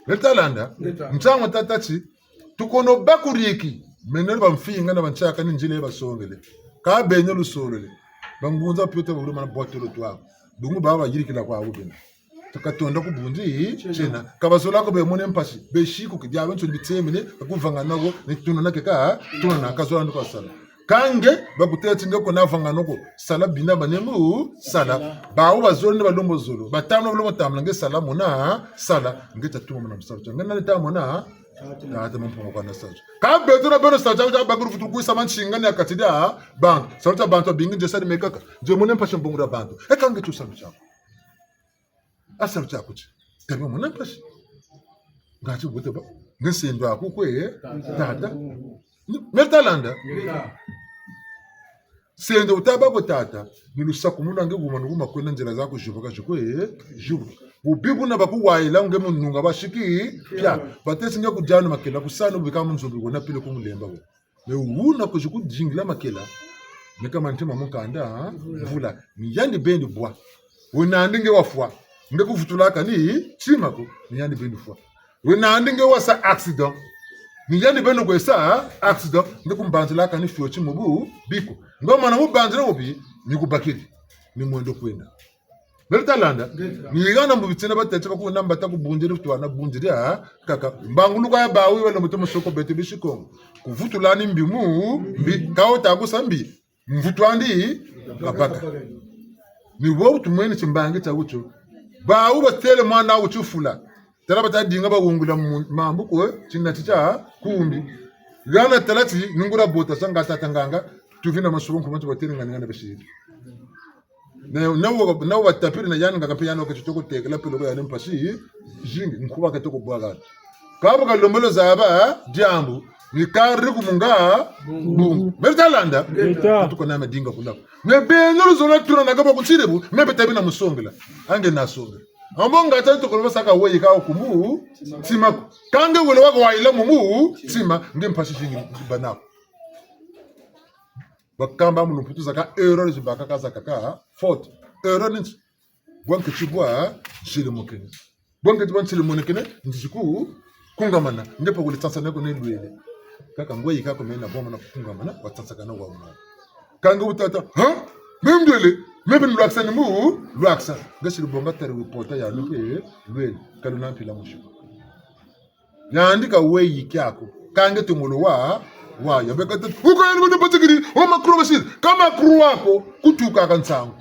Letalanda mchango tatachi tukono bakuriki menel bamfinga na banchaka ninjile basongele ka benye lusolele bangunza pyote bulu mana botolo twa dungu baba yirikila kwa ubena takatonda kubunzi chena kabasola ko be mone mpashi be shiku kidya bencho bitemene akuvanga nago netuna nakeka tuna nakazola ndo sala kange bakutetse ngeko navanga noko sala bina banemu sala bawo bazolo ne balombo zolo batano balombo tamla nge sala mona sala ngeta tuma mona msala ngana leta mona ata mumpungo kwa nasajo ka betona beno sajo ja baguru futu kuisa manchinga ne akatida bantu salta bantu bingi je sari mekaka je mone mpashi mbongura bantu kange tu sala chako asal chako chi tebe mone mpashi ngati buteba ngesendo akukwe tata Mertalanda sendo utabako tata nilusaku muna nge guma nguma kwenda njira zako jiboka jikwe jibu ubibu na baku waila nge mununga bashiki pya batesi nge kujana makela kusana ubika munzobi wona pile kumulemba ko me una ko jiku jingla makela me kama ntima mukanda vula ni yandi bendi bwa wona ndinge wafwa nge kuvutulaka ni chimako ni yandi bendi fwa wona ndinge wasa accident ni yani beno kwesa accident ndikumbanzila kani fyochi mubu biko ngoma na mubanzila obi ni kubakiri ni mwendo kwenda Mertalanda ni gana mubitsena batetse bakuna mbata kubunjira futwana bunjira kaka mbangulu kwa bawi wala mutemo soko bete bishiko kuvutulani mbimu mbi kaota kusambi mvutwandi kapaka ni wo tumweni chimbangi chagucho bawu batele mwana uchufula Tarabata dinga ba wungula mambu ko chinna chicha kumbi gana talati nungura bota sanga tatanganga tuvina masubu kumantu batiri ngana bashiri na watapiri na yana ngaka piyano ketoko tekela pilo ko yanim pasi jingi nkuba ketoko bwaga kabo kalombolo zaba jambu ni kari kumunga bungu Mertalanda tuko na madinga kulako me benyo zona tuna nagaba kuchirebu me betabina musongela ange nasongela Ambonga tatu kwa saka wewe kao kumu sima kange wele wako waila mumu sima nge mpashi shingi banako bakamba muluputu zaka error zibaka kaza kaka faute error nchi bwanke chibwa shile mokene bwanke chibwa shile mokene ntishiku kungamana ndipo kulitsansa neko nelwele kaka ngwe yika komena boma na kungamana watsansa kana wa mwana kange utata ha memdele mebe nluaksa ni mu luaksa ngashiri bonga tari wipota ya lupe lwele kaluna mpila mushuko nyandika weyi kyako kange tumulo wa ya bekata uko yani mwana patikiri o makru bashir kama kru wako kutuka kansangu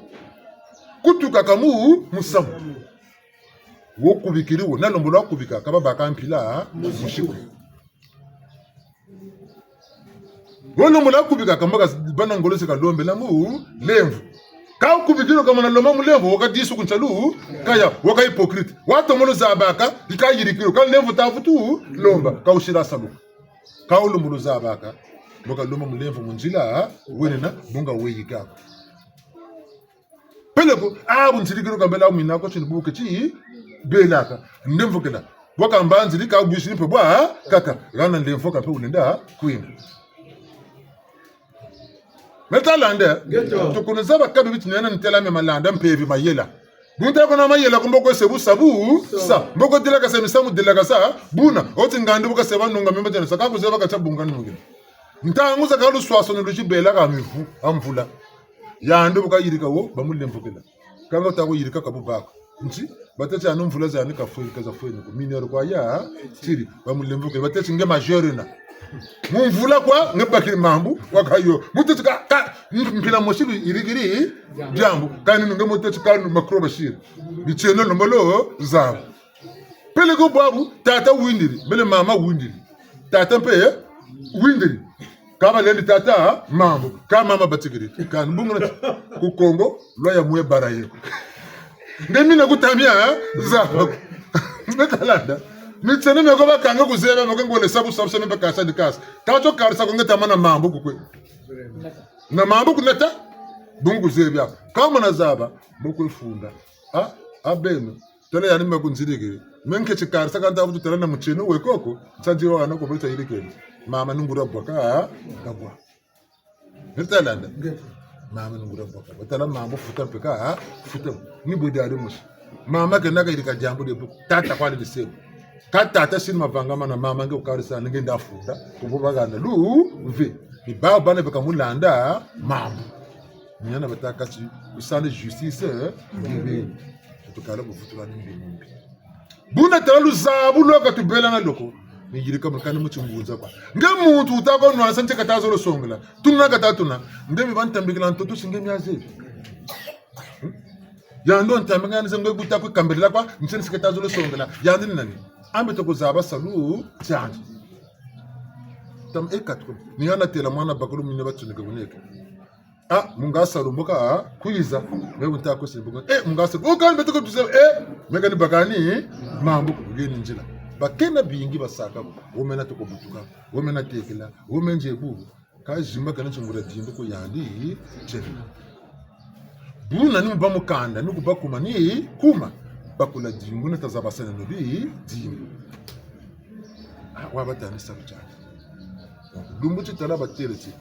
kutuka kamu musamu wokubikiri wo nalombolo wakubika kaba bakampila mushuko wonombolo wakubika kamba bana ngolose kalombe la mu lemvu Kau kubikiro kama na loma mulembo wakati Yesu kunchalu kaya waka hypocrite watu mono zabaka ikayirikiro kan lembo tafutu lomba kaushira sabu kau lumbulu zabaka waka loma mulembo munjila wenena bunga weyika peleko bunchirikiro kambela umina ko chinibuke chi belaka ndemvo keda waka mbanzili ka bushini pe bwa kaka gana lembo ka pe unenda kwina Mertalanda tukunuza bakabi bitinena ntela me malanda mpevi mayela bunta kona mayela kumboko sebu sabu sa mboko dila ka semisamu dila ka sa buna oti ngandi buka seba nunga memba jana saka kuzeba ka chabunga nunga ntangu za kalu swaso nuluchibela ka mivu amvula ya ndu buka yirika wo bamulembukela kanga utako yirika kabubaka nti batete anu mvula za nika fwe kaza fwe niko minero kwa ya tiri bamulembukela batete nge majeur na mvula kwa ngebakiri mambu wakayo mutete ka mpila moshiru irigiri jambu kani nge mutete kanu makroba shiri bicheno nombolo za pele go babu tata windiri bele mama windiri tata mpe windiri kama lendi tata mambu kama mama batigiri kan bungana ku Kongo loya mwe baraye ndemi na kutamia za Mertalanda Mitsene meko bakanga kuzeba meko ngole sabu sabsene bakasa dikasa tacho karisa kongeta mana mambo kukwe na mambo kuneta bungu zebya kama na zaba boko ifunda abeno tole yani mekunzirike menke chikarisa kanta butu tele na mucheno wekoko tsanji wana ko beta irike mama nungura bwaka kabwa Mertalanda mama nungura bwaka batala mambo futa peka futa ni bodari mus mama kenaka irika jambo de tata kwali de sebo katata sin mavanga mana mama nge ukarisa nge ndafunda kubugana lu vi ni bana bekamulanda mama nyana bataka ci usane justice ngibe tukala bufutula n'ibintu buna taralu zabu loka tubela na loko nigirika mukana muchunguza kwa nge muntu utako nwa sanje katazo lo songla tunna katatuna nge bibantambikila ntoto singe myaze yando ntambika nze ngwe butako kambirila kwa nsene sikatazo lo songla yandi nani ambe to kuzaba salu cyane tam ekatko ni yana tela mwana bakulu mine batsunika kuneka mungasalo mboka kuiza wewe ntako simbuka mungasalo okambe to kutuze megani bakani mambo kugeni njila bakena bingi basaka womena to kubutuka womena tekela womenje bubu kajimba kana chungura jimbo ko yandi chena buna ni mba mukanda ni kubakuma ni kuma bakula jimbo na tazabasana nobi jimbo wabatani sabucha dumbu chitala batereti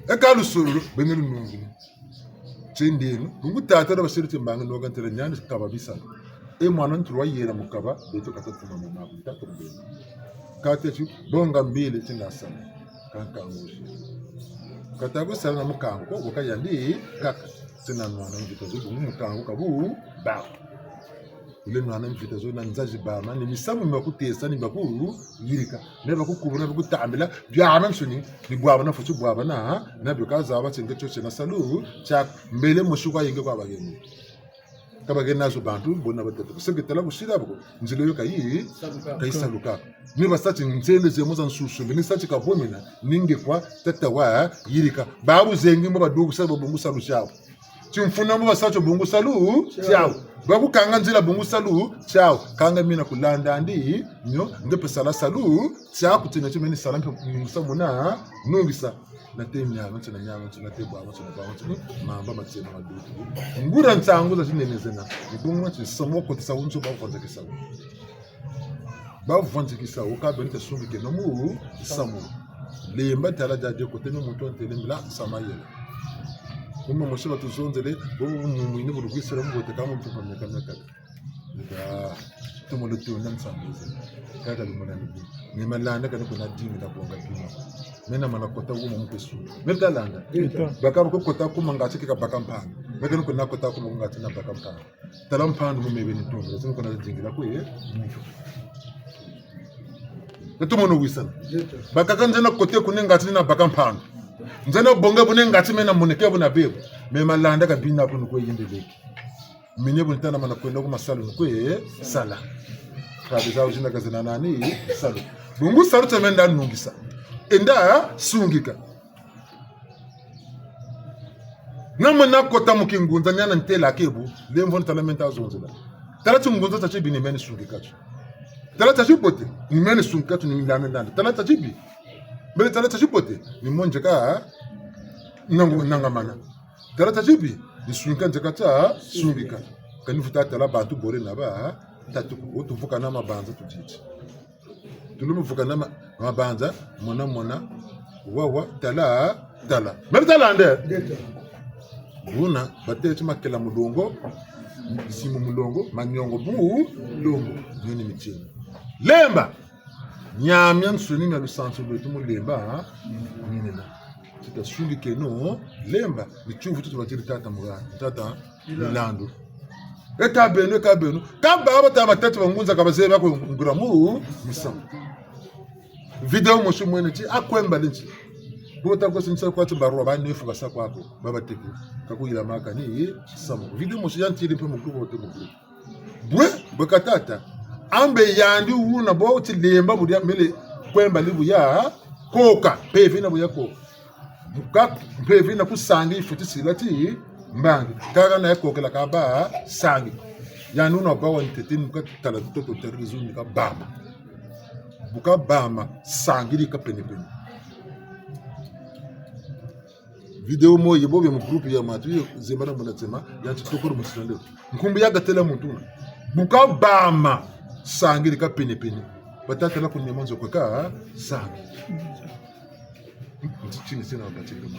ekalu suru benelu nungu chendenu dungu tata da basiriti mbanga no gantele nyani kababisa mwana ntruwa yera mukaba beto katatuma mama bitatu mbele katechu bonga mbele tinasa kanka ngoshi katago sana mukango ukayandi kaka tina mwana mvitazo mukango kabu ba ile mwana mvitazo na nzaji ba mani misamu makutesa ni bakuru yirika neba kukubuna bakutambila byama nsuni ni bwaba na futu bwaba na byokaza abatsinge choche na salu cha mbele mushuka yenge kwa bageni kabageni nazo bantu bona batatu kusengetela kushira bako nzilo yo kayi saluka ni basati ntsele zemoza nsusu ni sati kabomina ninge kwa tatawa yirika babu zengi mo badugu sabo bungu salu chao chimfuna mo basacho bungu salu chao babu kanga nzila bungu salu chao kanga mina kulanda ndi nyo ngepe sala salu chao kutina chimeni sala mpe muna nungisa na temya mtana nyama mtana tebwa mtana mamba matsema madudu ngura ntsangu za chinenezena ngumwa chisomo ko tsaunzo ba vonza kisa ba vonza kisa ukabe ntasungike no mu samu lemba tala jaje ko tenu muto ntelembla samayela kuma mushiba tuzonzele bo mumwini burugwisira mu bote kama mtupa meka tumulutu namsambuze kada lumana ni malanda kana kuna dimi da bonga bima mena mana kota kuma mpesu metalanda bakaba ko kota kuma ngati ka bakampana mekano kuna kota kuma ngati na bakampana talampanda mu mebe ni tumba zino kuna jingila ko ye tumono wisana bakaka nzena kote kuna ngati na bakampana nzena bonga bune ngati mena muneke buna bebo me malanda ka bina ko ko yindebeki minye bunitana mana kwenda kuma salu ko ye sala kabisa ujinda kazina nani salu bungu salu temenda nungisa enda sungika namana kota mukingunza nyana ntela kebu lemvo ntalamenta zonzela tala tungunza tachibi ni meni sungika tala tachipote ni meni sungika ni milana ndanda tala tachibi bele tala tachipote ni monjeka nangamana tala tachibi ni sungika njeka sungika kanifuta tala bantu bore naba tatu utuvuka na mabanza tujiji tulumuvuka na mabanza mona wawa tala mebe tala ande buna batete makela mulongo simu mulongo manyongo bu longo nyoni michini lemba nyamya nsuni na lusanso lwetu mulemba nyinena tutashuli keno lemba nichuvu tutubakiri tata milando ekabenu kamba abata amatatu bangunza kabaze bako nguramu musam video mushu mwene chi akwemba linchi bota ko sinsa kwa tubarwa ba nefu basa kwako baba teki kakuyira maka ni sam video mushu yantiri mpe mukuru bote mukuru bwekatata ambe yandi una bo tilemba budia mele kwemba libu ya koka pevina buya ko buka pevina kusangi futi silati mbangi kaga na ekokela ka ba sangi yani una ba wa ntetini muka tala toto terrorism ka bama buka bama sangi ka penepene video mo yebo be mu group ya matu zembana munatema ya tutokoro musitande nkumbi ya gatela muntu buka bama sangi ka penepene batata la kunye manzo kweka sangi chini sina wakati kama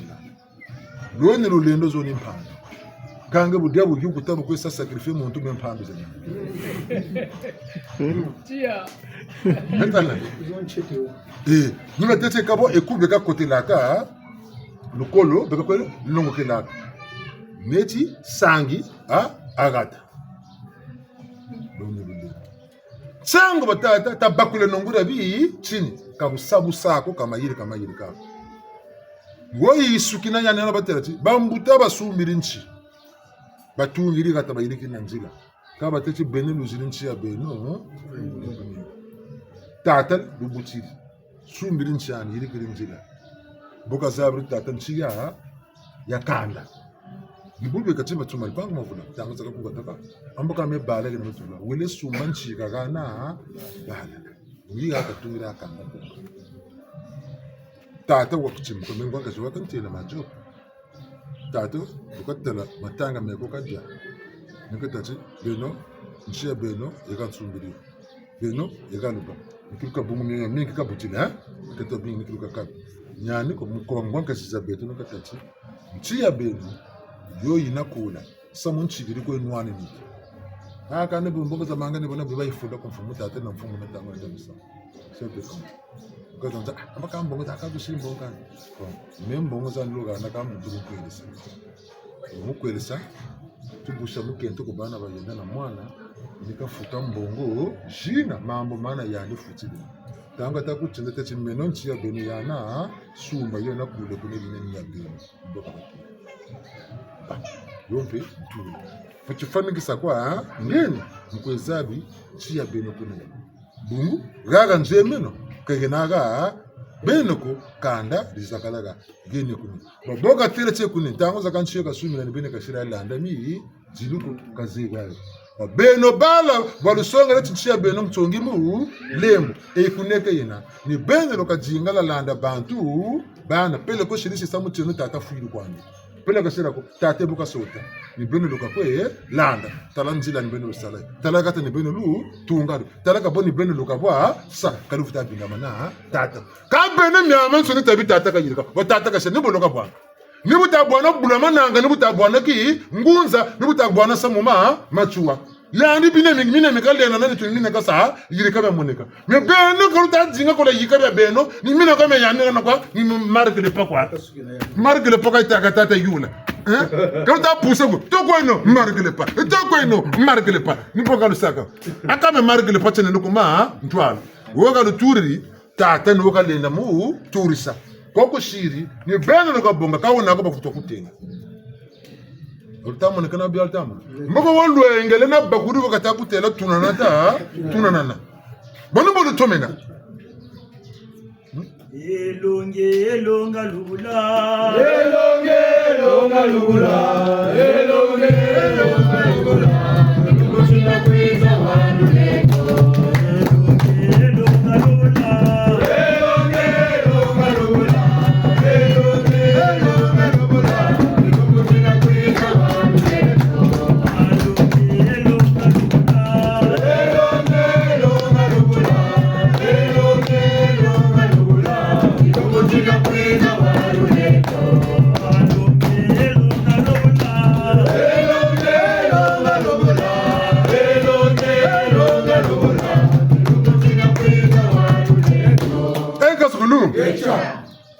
loni lulendo zoni mpanda kange budiabo yukutaba ko sacrifice muntu mempambe zana maintenant nuna tete kabo ekube ka côté laka lokolo beka ko longo ke laka neti sangi agata sango batata tabakule nongura bi chini kabusabu sako kamayiri kako woyi sukina nyane na baterati bambuta basumiri nchi batungiri kata bayiri kinanzila ka bateti benelu zirinchi ya beno tata dubutiri sumiri nchi ani yiri kirinzila boka zabri tata nchi ya kanda Gibube katima tumali pangu mavula tanga zaka kungataka amboka me bala ke mutula wele sumanchi kagana bala uyi akatumira akanga tata wakuchim ko mengo ngazwa kantela majo tata ukatela matanga meko kadya nikatati beno nchia beno ekatsumbiri beno ekaluba nikiruka bumu nyenye mingi kabutila katobi nikiruka kap nyani ko mukongwa kasizabeto nikatati nchia beno yo inakula samunchi biri ko enwane ni aka ne bombo za manga ne bona biba ifunda ko mfumu tate na mfumu na tango ya misa sebe ko gonza amaka mbongo za kabu shimbo kan ko membongo za luga na kam nduru kwelisa mu kwelisa tubusha mukento ko bana bayenda na mwana nikafuta mbongo jina mambo mana yandi futile tanga takuchinda tachimeno nchiya beni yana suma yo nakule kune bineni ya beni ndoka yompe mtu fachifanikisa kwa ngeni mkwezabi chia beno kuna bungu gaga nzemeno kagenaga beno ko kanda disakalaga geni kuna baboga tele che kuna tango za kanchio ka sumi na bene ka shira landa mi ziluko kaziga beno bala balusonga leti chia beno mtongi mu lembo e kuneke yina ni beno lo kajinga la landa bantu bana pele ko shirisi samu tenu tata fuiru kwani pele kasira ko tate buka sota ni beno luka kwe landa talanzila ni beno sala talaka ni beno lu tungado talaka boni beno luka bwa sa kalufuta bindama na tata ka beno mi amanso ni tabi tata ka yirika o tata ka se ni boloka bwa ni buta bwana bulama nanga ni buta bwana ki ngunza ni buta bwana samuma machuwa landi bine mine mikale na nani tuni neka sa yirika ba moneka me beno ko ta jinga ko la yika ba beno ni mina ko me yanne na kwa ni marque de pakwa marque le pakwa ta kata yula ko ta pousse ko to ko no marque le pa to ko no marque le pa ni poka lu saka aka me marque le pa tene ko ma ntwala wo ga lu turiri ta tan wo ga le na mu turisa ko ko shiri ni beno ko bonga ka wona ko ba futo kutenga Ultamo nikana bi ultamo. Mboko wolu engele na bakuru wakata kutela tunanana. Bono bono tomena. Elonga lula. Kushina kweza wanu leko. Elonga lula.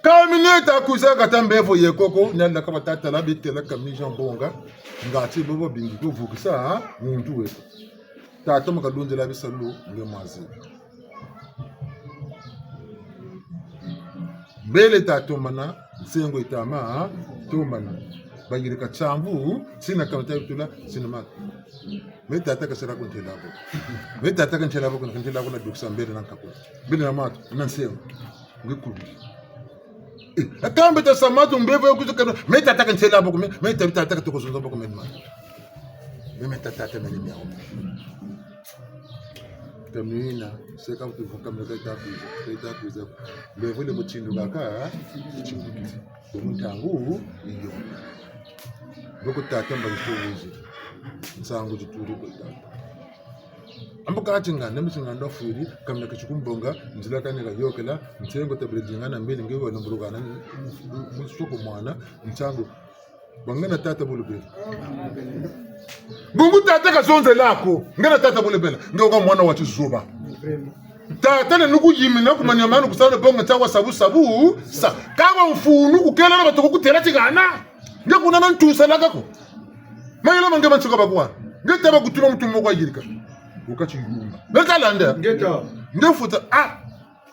Kamineta kuza katambevo yekoko nyanda kama tata la bitela kamija mbonga ngati bobo bingi ko vukisa muntu we tata makadunze la bisalu ngemazi bele tato mana sengo itama tomana bagirika chambu sina kamata bitula sinema me tata kasara kuntela bo me tata kuntela bo na duksa mbele na kapo bele na mato na sengo ngikubi akambe ta samatu mbevo yokuzukana meta taka ntela boko meta taka tokuzunza boko menma meta tata menimia tamina seka utuvuka meka itakuza mbevo le muchindu kaka chindukiti bomutangu iyo boko tata mbalishowizi nsangu chituru ko tata amboka atinga nemitsinga ndofuri kamna kichukumbonga nzila kaneka yokela ntsengo tabredinga na mbele ngewe nombrugana musoko mwana ntsango bangana tata bulubela bungu tata kazonze lako ngana tata bulubela ngoka mwana wa chizuba tata ne nuku yimina kumanya manu kusana bonga tawa sabu sa kawa mfunu kukela na batoko kutela tigana ngakuna nantusa lakako mayela mange manchuka bakwa ngeta bakutuma mutumo kwa yirika ukachi yuma bekalanda ngeta ndefuta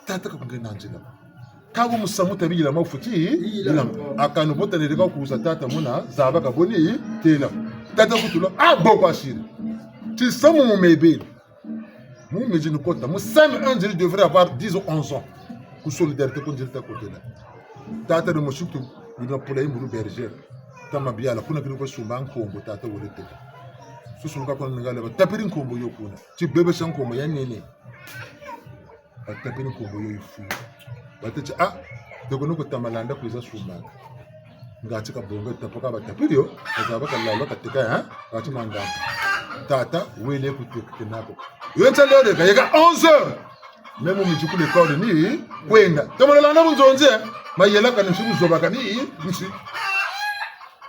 tata kakungena njila kabu musamuta bila mafuti ila akanu bota nereka kuuza tata muna zaba kaboni tela tata kutula boko ashiri ti samu mumebele mu meji nous compte Moussam Angeli devrait avoir 10 ou 11 ans pour solidarité contre le côté là tata de Moshutu il a pour la imuru berger kama biala kuna kile kwa shumba nkombo tata wole tete susuluka kwa ngale ba tapiri nkombo yokuna ti bebe shankombo ya nene ba tapiri nkombo yo ifu batete dogono ko tamalanda kuiza shumba ngati ka bongo tapoka ba tapiri yo azaba kalalo katika ngati manga tata wele kutekete nako yonta lode kayeka 11h même mujiku l'école ni kwenda tamalala na bunzonze mayela kana shibu zoba kani nsi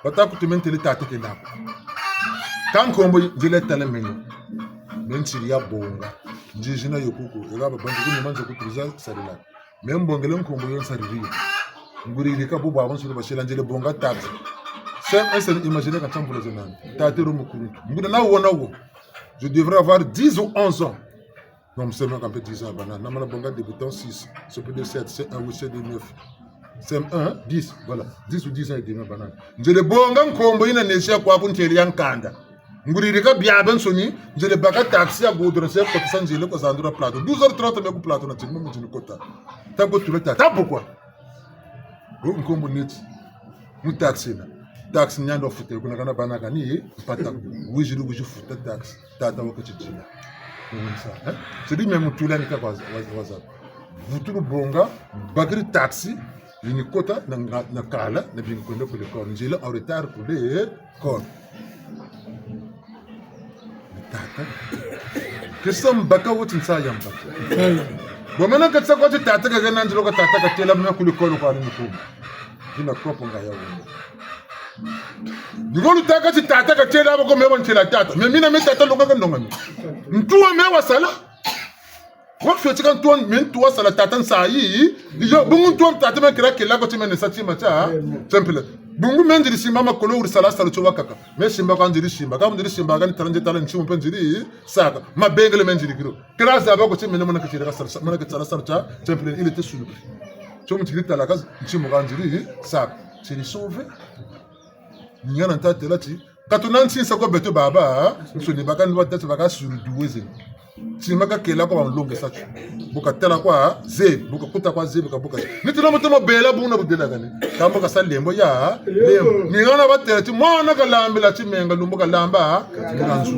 bataku tumentele tata kenako kan kombo njile tale menyo mentiri ya bonga njijina yokuko egaba bantu kuni manzo kutuliza sarila membongele nkombo yonsariri nguriri ka buba abansuru bashela njile bonga taxi c'est imaginer quand on vous a tata romukurutu nguda na wona wo je devrais avoir 10 ou 11 ans. Non, c'est même un peu 10 ans. Non, mais bon, débutant 6. C'est plus de 7, c'est 1 ou c'est de 9. C'est 1, 10. Voilà. 10 ou 10 ans et demi. Je le bon gang combo ina nesia kwa kunteli yankanda. Nguririka biaben soni. Je le baka taxi à goudron. C'est pour ça que je le cause à plateau. 12h30 mais plateau na timo mjini kota. Tango tu le tata pourquoi? Bon combo net. Mu taxi na. Taxi nyando fute kuna kana banaka ni pata. Wijiru wiji fute taxi. Tata wakati jina. C'est dit même tout là ni kwa WhatsApp. Vutulu bonga bagri taxi ni kota na kala na bingo kwenda kule kwa njila en retard pour les corps. Tata. Kesa mbaka wote nsaya mbaka. Bomana katsa kwa tata kagana njilo ka tata katela mna kule kwa ni mkumu. Jina kopo ngaya wongo. Ngolu taka ti tata ka tela bako meba ntela tata me mina me tata longa ndonga mi ntuwa me wasala wa feti kan tuwa me ntuwa sala tata nsayi yo bungu ntuwa tata me kira kila ko ti me sati macha temple bungu me ndiri simba makolo uri sala sala chowa kaka me simba kan ndiri simba ka ndiri simba kan taranje tala nchimu pe ndiri saka ma bengele me ndiri kiro kira za bako ti me mona kitira ka sala mona kitala sala cha temple il était sous le chomu tikiri tala ka nchimu kan ndiri saka c'est les sauver nyana tata lati katunansi sako beto baba so ni baka nwa tata baka suru duweze ti maka kela ko longe sachu buka tela kwa ze buka kuta kwa ze buka nitilo mutemo bela buna budela gane kambo ka salembo ya lembo ni ngana batela ti mwana ka lambela ti menga lumbo ka lamba nganzu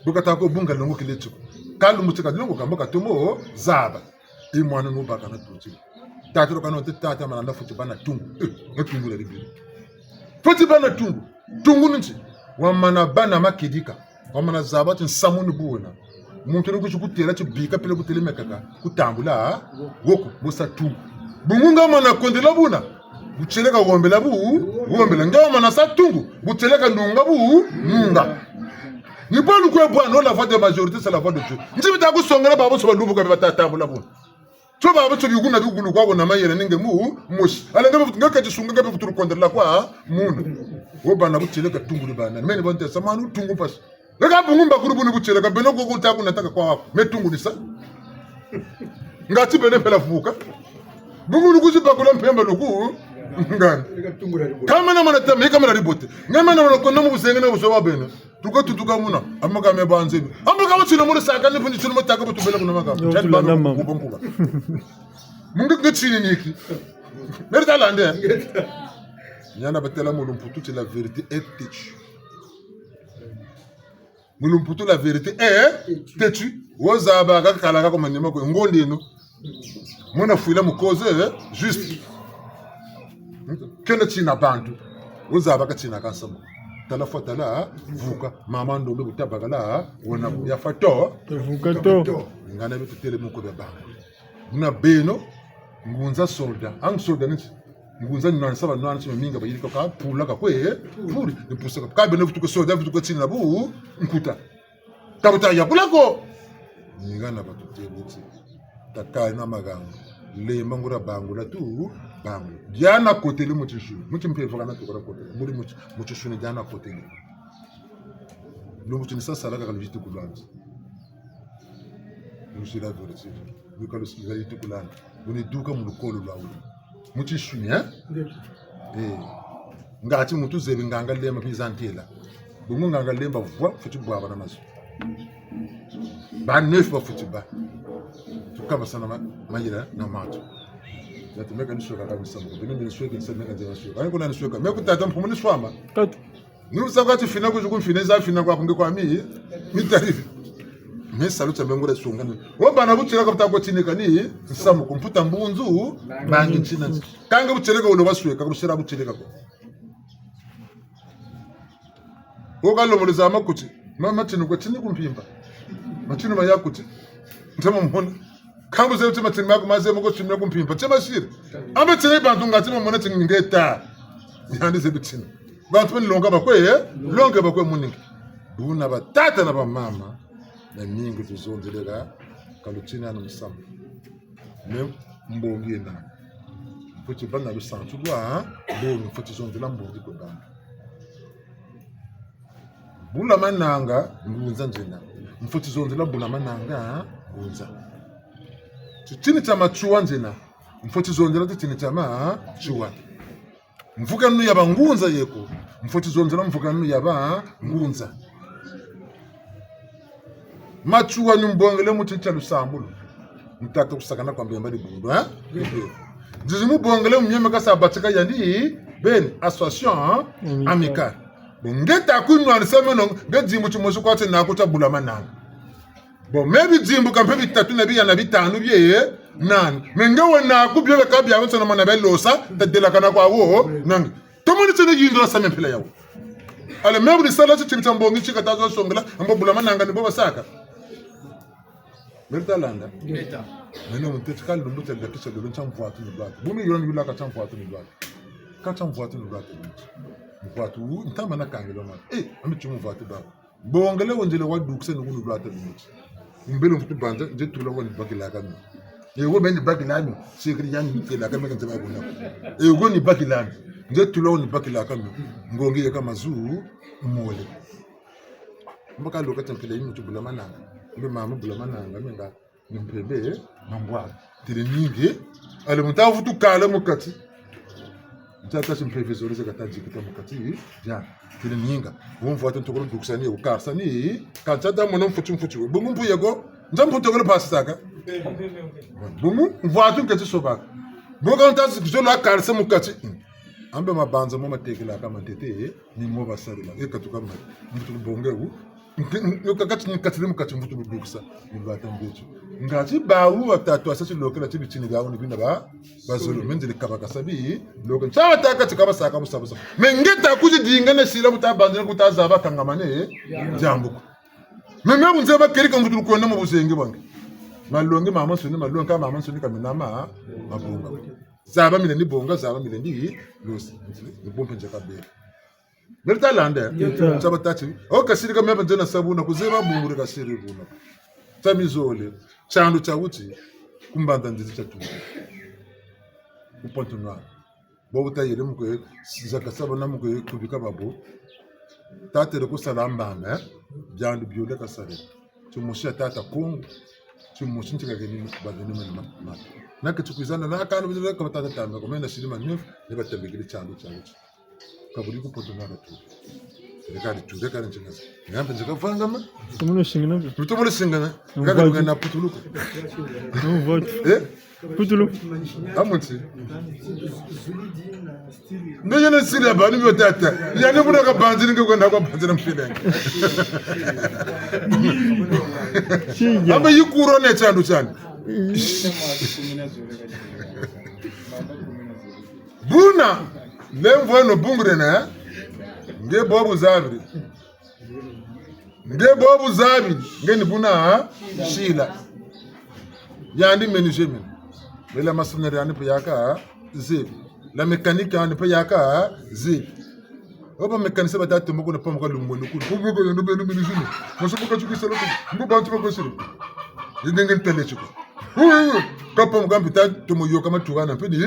buka tako bunga longo kiletu kalu mutika longo kambo ka tomo zaba e mwana no baka na tuti tata ro kana tata mana futi bana tungu ngatungu la ribi futi bana tungu nti wa mana bana makidika wa mana zabati nsamuni buona muntu ro kuchukutela chibika pele kutele mekaka kutambula woko bosa tungu bungunga mana kondela buna bucheleka wombela wombela ngawa mana sa tungu bucheleka ndunga nunga ni bolu ko bwana la voix de majorité c'est la voix de Dieu ndibita kusongela babo so balubuka bebatambula buna so baba so yuguna dugulu kwa na mayele ninge mushi ala ngaka tisunga ngabe futuru kondela kwa munu wo bana bucheleka tungu bana mene bonte samanu tungu pas ngaka bungumba kuri bunu bucheleka beno ko kutaku nataka kwa wako metungu ni sa ngati bene pela fuka bungulu kuzipa kula mpemba luku ngani kama na mana tame kama na ribote ngama na ko nomu busenga na buso babeno tuko tutuka muna amaka me banzeni amaka wachino muri saka ni fundi chino mutaka butu bele kuna maka chat bana kubonkuba mungu ngachini niki merda lande nyana batela mulumputu ti la vérité est têtue mulumputu la vérité est têtue wozaba kakala kako manema ko ngondeno mona fuila mukoze juste kena china bantu wozaba ka china kasamo tala fotala vuka mama ndo butabagala wona ya fato vuka to ngana betu tele muko be bantu na beno ngunza soldat ang soldat nti ngunza nwana saba nwana chime minga ba yirika ka pula ka kwe puri ni pusa ka bene futu ko soda futu ko china bu nkuta tabuta ya kulako ngana ba tutebuti takai na maganga le mangura bangula tu bangu diana kotele mutishu mutimpe fokana to kora kotele muri mutishu ni diana kotele lo mutini sasa la ka vitu kulanda mushira dore sisi bikalo sisi vitu kulanda uni duka mulukolo lwawo mutishu ya ngati mutu zebe nganga lema pizantela bungu nganga lemba vwa futhi bwaba namazo ba neuf ba futhi ba tukaba sana mayira na mato yati meka nishoka kabisa mko bini nishoka nsema meka nje nishoka ayi kuna nishoka meka tata mpumuni swama tatu nusakati fina kujukumfineza fina kwa kunge kwa mi tarifi me saluta mbengura sungana wobana buchira kapta ko tinika ni nsamu kumputa mbunzu bangi nchina kanga buchireka ulo basweka kushira buchireka ko okalo muliza makuti mama tinu ko tini kumpimba matinu mayakuti ntema mbona kambu zetu matinu mako maze mko tinu kumpimba tema shire ambe tini bantu ngati mbona tini ngeta yandi zebitinu bantu longa bakwe longa bakwe muningi buna batata na bamama na mingi tuzonzeleka kalutsina no msama me mbongi na futhi bana lusantu kwa bongi futhi zonzela mbongi ko bana bula mananga ngunza njena mfuthi zonzela bula mananga ngunza tini tama chuwa njena mfuthi zonzela tini tama chuwa mvuka nu yaba ngunza yeko mfuthi zonzela mvuka nu yaba ngunza machuwa nyumbongele muticha lusambulo mtata kusakana kwa mbemba libundu ndizimu bongele mnyeme kasa batika yandi ben association amicale ngeta kunwa alisema no ngedzimbu chimoshi kwate nakuta bulama nanga bo maybe dzimbu kampe bitatu na biya na bitanu bye nani mengewe na kubye kabya wonso na mana belosa tadela kana kwa wo nangi tomoni tsene yindra sa mempela yawo ale mebu ni sala tshintsa mbongi chikata zo songela ambo bulama nanga ni boba saka Mertalanda. Meta. Meno mtetikali lumbuta ngakisha dolo chamfuatu ni bwatu. Bumi yoni yula ka chamfuatu ni bwatu. Ka chamfuatu ni bwatu. Bwatu ntama na kangelo ma. Ami chumu bwatu ba. Bongele wonjele wadukse ngunu bwatu ni. Mbele mfutu banja je tula woni bakila kami. Yego meni bakila mi. Sikri yani bakila kami kan tama bona. Yego ni bakila mi. Je tula woni bakila kami. Ngongi ya kama zuu mole. Mbaka lokata mpile yimi tubula mananga. Mbe mama bula mananga menga nimpebe mambwa tire nyingi ale mutavu tukala mukati ntata simprofesseur ze kataji kita mukati ja tire nyinga wumva atantokolo duksani ukarsani kantsada mono mfutu bungu mpuyego njampu tokolo pasaka bungu mvatu nkati sobaka boka ntasi kuzola karsa mukati ambe mabanza mo matekela kama tete ni mo basarila ekatuka mfutu bongewu ukakati nikatirimu katimbutu biduksa ngata mbecho ngati bawu watatu asasi lokela tibichini gawo ni binda bazolo menzile kabaka sabi lokela chawata kati kabasaka busabusa mengeta kuji dingane sila mutabandira kutazaba kangamane jambo meme bunze bakerika mbutu kwenda mu busenge bange malonge mama suni malonge kama mama suni kaminama mabunga zaba mile ni bonga zaba mile ndi losi ni bompe njakabe Mertalanda, sabatati. Kasiri kama hapa njena sabuna kuzema bungure kasiri buna. Tamizole, chandu chawuti kumbanda ndizi chatu. Uponto nwa. Bobu tayire mukwe zakasaba na mukwe kubika babo. Tatere ko salamba jandu biole kasare. Tumushia tata kongo. Tumushintika geni bageni mena. Nakachukizana na kana bizira kama tata tamba komenda shirima nyof ne batambigiri chandu chawuti. Kaburi kupotonara tu. Rekari tu rekari nchinaza. Ngambe nzikafanga ma? Tumuno shingana. Tumuno shingana. Ngaka ngana putuluko. No vote. Putuluko. Amunti. Ndoje na siri abani myo tata. Yani muna ka banzini ngoko kwa banzina mfilenge. Amba yikuro ne chandu chani. Buna lemvo no bungre na nge bobu zabiri nge ni buna shila yandi menishemi bela masinere yani piyaka zebi la mécanique ne peut yaka zi oba mécanicien ba tatu moko na pa moko lumbo luku moko no be no minizini mo so moko chukisa loko mbo bantu moko siro yingen tele chuko kapa moko mpita tomo yoka matugana pe di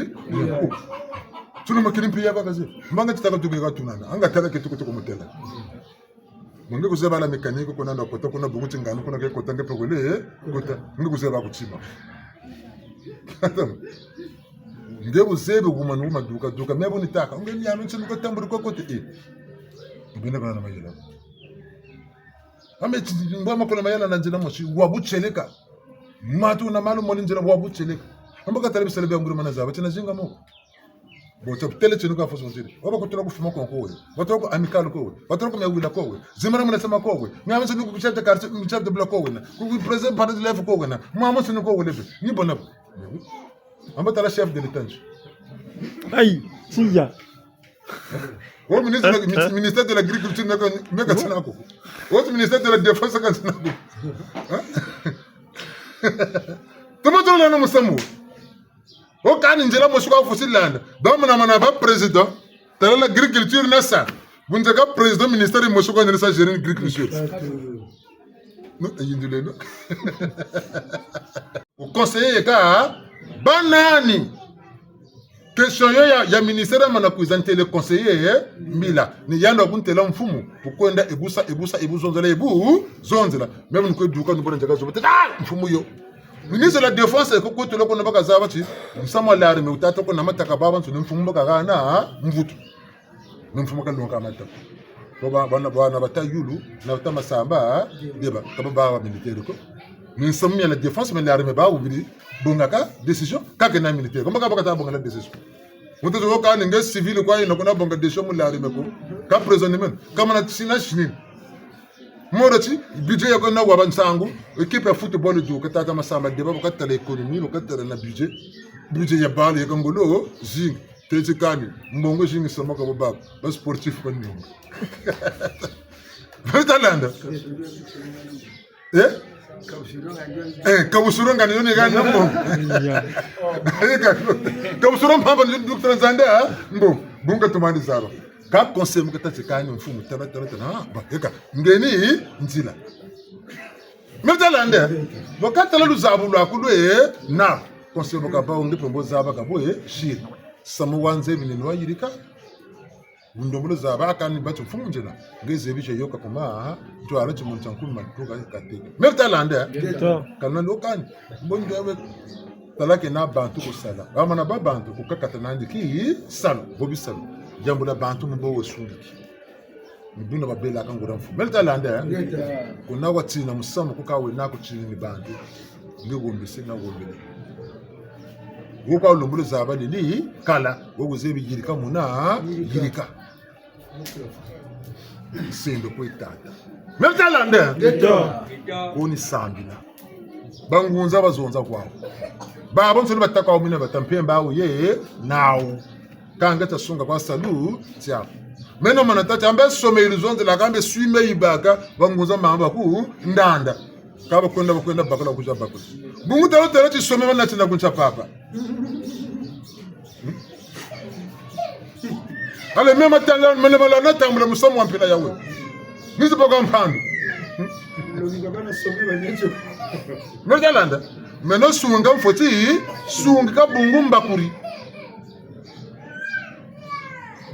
tunu makini mpiya ba kazi mbanga titaka tuke tunana anga tala ke tuko motela mungu kuzeba la mécanique ko nanda kota kuna bungu tingana kuna ke kota ngepe kwele kota mungu kuzeba kuchima nge uzebe kumana umaduka duka mebo nitaka ungeni yami ntshini ko tamburi ko kote ngene bana mayela ame ngoma kola mayela nanjina moshi wabucheleka matu na malu moni njira wabucheleka ambaka tarabi selebi nguru mana zaba tina jinga mo bota tele tshinu ka foso nzire oba kutula kufuma ko kowe watoko amical kowe watoko mewila kowe zimara muna sema kowe ngame ntshini ku chapter card chapter block kowe na ku president part of life kowe na mama ntshini kowe lebe ni bona amba tala chef de l'état Aïe, tiya. Au ministère de l'agriculture meka tsanako. Au ministère de la défense ka tsanako. Tomato la no musamu. O kan njela mosuka fosilanda. Domna mana ba président de l'agriculture nasa. Bunja ka président ministère de mosuka nasa gérer l'agriculture. No ayindule no. O conseiller ka banani. Question ya ministère mana kuizante le conseiller mbila ni yanda kuntela mfumu ukwenda ebuzonzela zonzela même nko duka nubona njaga zobote mfumu yo ministre de la défense ko kotelo ko nabaka zabati msamo la arme utata ko namataka baba nso mfumu baka kana mvutu mfumu ka lonka mata bana batayulu na batama samba deba kababa militaire ko msamo ya la défense mais l'armée ba ubili bongaka décision kake na militaire comme baka ta bonga la décision mutu zo ka ninge civil kwa ino kuna bonga décision mu la ko ka prisonnier kama na tsina shini morati budget yako na waba nsangu équipe ya football du ka tata masamba deba ko tala économie ko tala na budget ya bal yako ngolo zing tete kani mbongo jingi sama ko baba ba sportif ko nyonga Talanda Kabusuro ngani yoni gani mbo Kabusuro mpamba Dr. Nzande mbo bunga tumandi zaro ka conseil mukata tsikani mfumu taba ba eka ngeni nzila Talanda bokata la luzabu lwa kulwe na conseil mukaba onge pombo zaba kaboye shiri samu wanze binenwa yirika Undomulo zaba akani batu fungjena ngeze biche yoka kama to ala chimuntu nkulu matuka kate Talanda kana lokani bonde awe talake na bantu ko sala amana ba bantu ko kakata nandi ki sala bobi sala jambo la bantu mbo wosundiki mbuna babela kangura mfu Talanda kuna watina musamu ko kawe na ko chini bantu ngigombise na gombele Woka ulumbulo zaba lili kala woguzebi yirika muna yirika sendo ko itata Talanda koni sambila bangunza bazonza kwawo baba nsolo bataka wa mina batampemba awo ye nawo kanga tasunga kwa salu tia meno manatata ambe some ilizonze la kambe swime ibaka bangunza mamba ku ndanda kaba kwenda bakala kuja bakala bungu talo chisome bana tina kuncha papa ale mema tanga mele bala na tambula musamu wampila yawe nizi boga mpando Talanda meno sunga mfoti sunga bungu mbakuri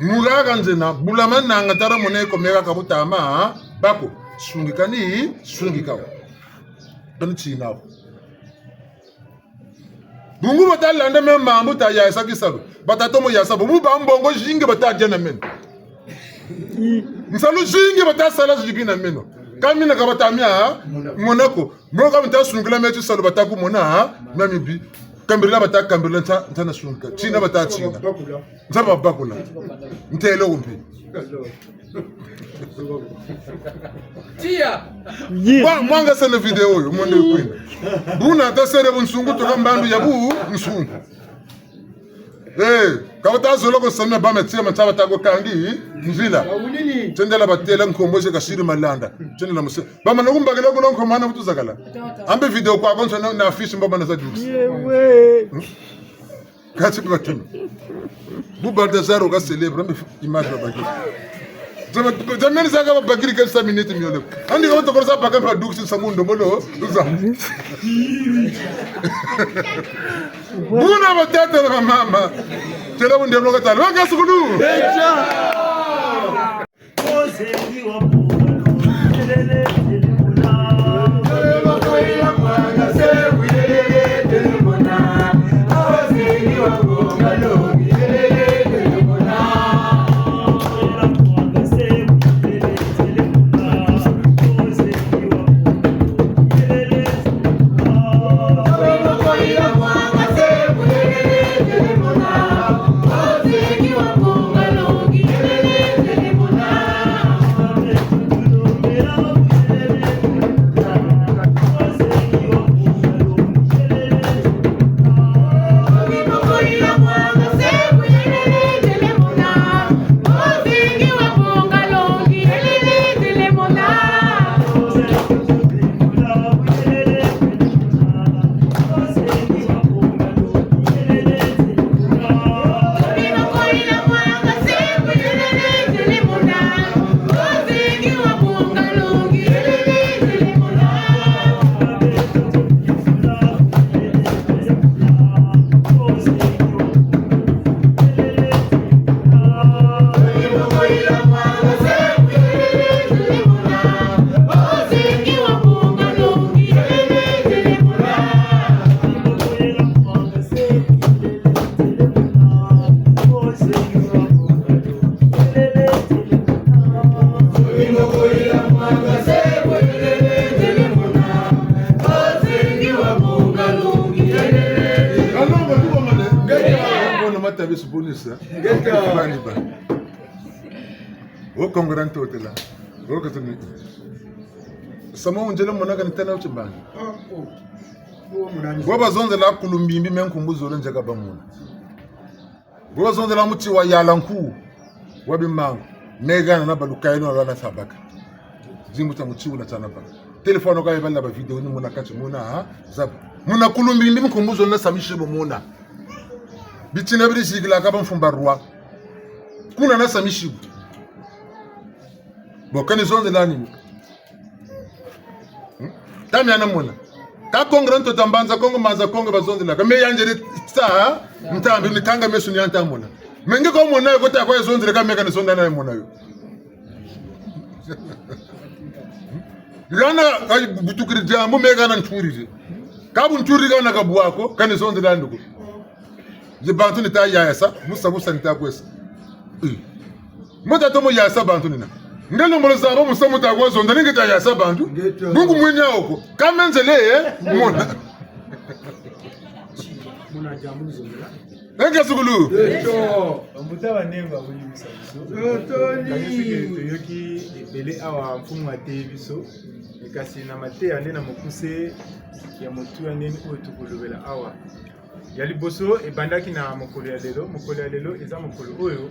mulaga nzena bulama nanga tara moneko mega kabutama bako sungika Tani chinawo bungu Talanda memba ambuta ya sakisalo batatomo ya sabo muba mbongo jinge batajana men Nsalu jinge batasala jigina meno kamina kabatamia monako mboka mtasungula mechi salo bataku mona namibi kambirila bataka kambirila ntana sunka china batachina ntaba bakula ntelo umpi Tia mwanga sana video yo monde kwina buna tasere bunsungu tokambandu yabu nsungu kawata zolo ko samna ba metia mataba tago kangi nzila tendela batela nkomboje kashiri malanda tendela muse ba managumba gelo ko nkomana butuzakala ambe video kwa konso na fish mbaba na zadux yewe Kasi batum. Bu Balthazar oga célèbre mais image ba Bakri. Jamani saka ba Bakri ke 5 minutes miolo. Andi ko to korsa pa ka duk si samundo bolo. Buna batata na mama. Tela bunde no katalo. Waka sukulu. Ozengi wa bungalo kelele telemona. O congranto hotela. O katuni. Sama unjele mona kan tana uchimba. Goba zonze la kulumbimbi menkumbuzo lo njaka bamuna. Goba zonze la muti wa yalanku. Wabi mangu. Negana na balukaino la sabaka. Zimuta muti ula tana ba. Telefono ka yebala ba video ni mona kachi mona ha. Zab. Muna kulumbimbi menkumbuzo na samishibo mona. Bitina biri sigila ka bamfumba roi. Kuna na samishibo. Bokani zonze la nini? Tami anamuna. Ka kongranto tambanza kongo maza kongo bazonze la. Kame yanjeri sa mtambi ni kanga mesu ni antamuna. Menge ko mona yo kota kwa zonze ka meka ni sonda na mona yo. Yana butukiri jambo meka na nturi. Ka bu nturi ka na kabuako kani zonze la nduko. Je bantu ni ta yasa musa ni ta kwesa. Mota tomo yasa bantu ni na. Ngelo mboloza ba musa muta kwa zonda ninge ta yasa bantu. Mungu mwenya oko. Kamenzele mona. Muna jamu zonda. Nenge sukulu. Mbuta banenga buli bisabiso. Toni. Yoki ebele awa mfumu wa tebiso. Kasi na mate ane na mokuse ya motu aneni oyo tukolobela awa. Ya liboso ebandaki na mokolo ya lelo eza mokolo oyo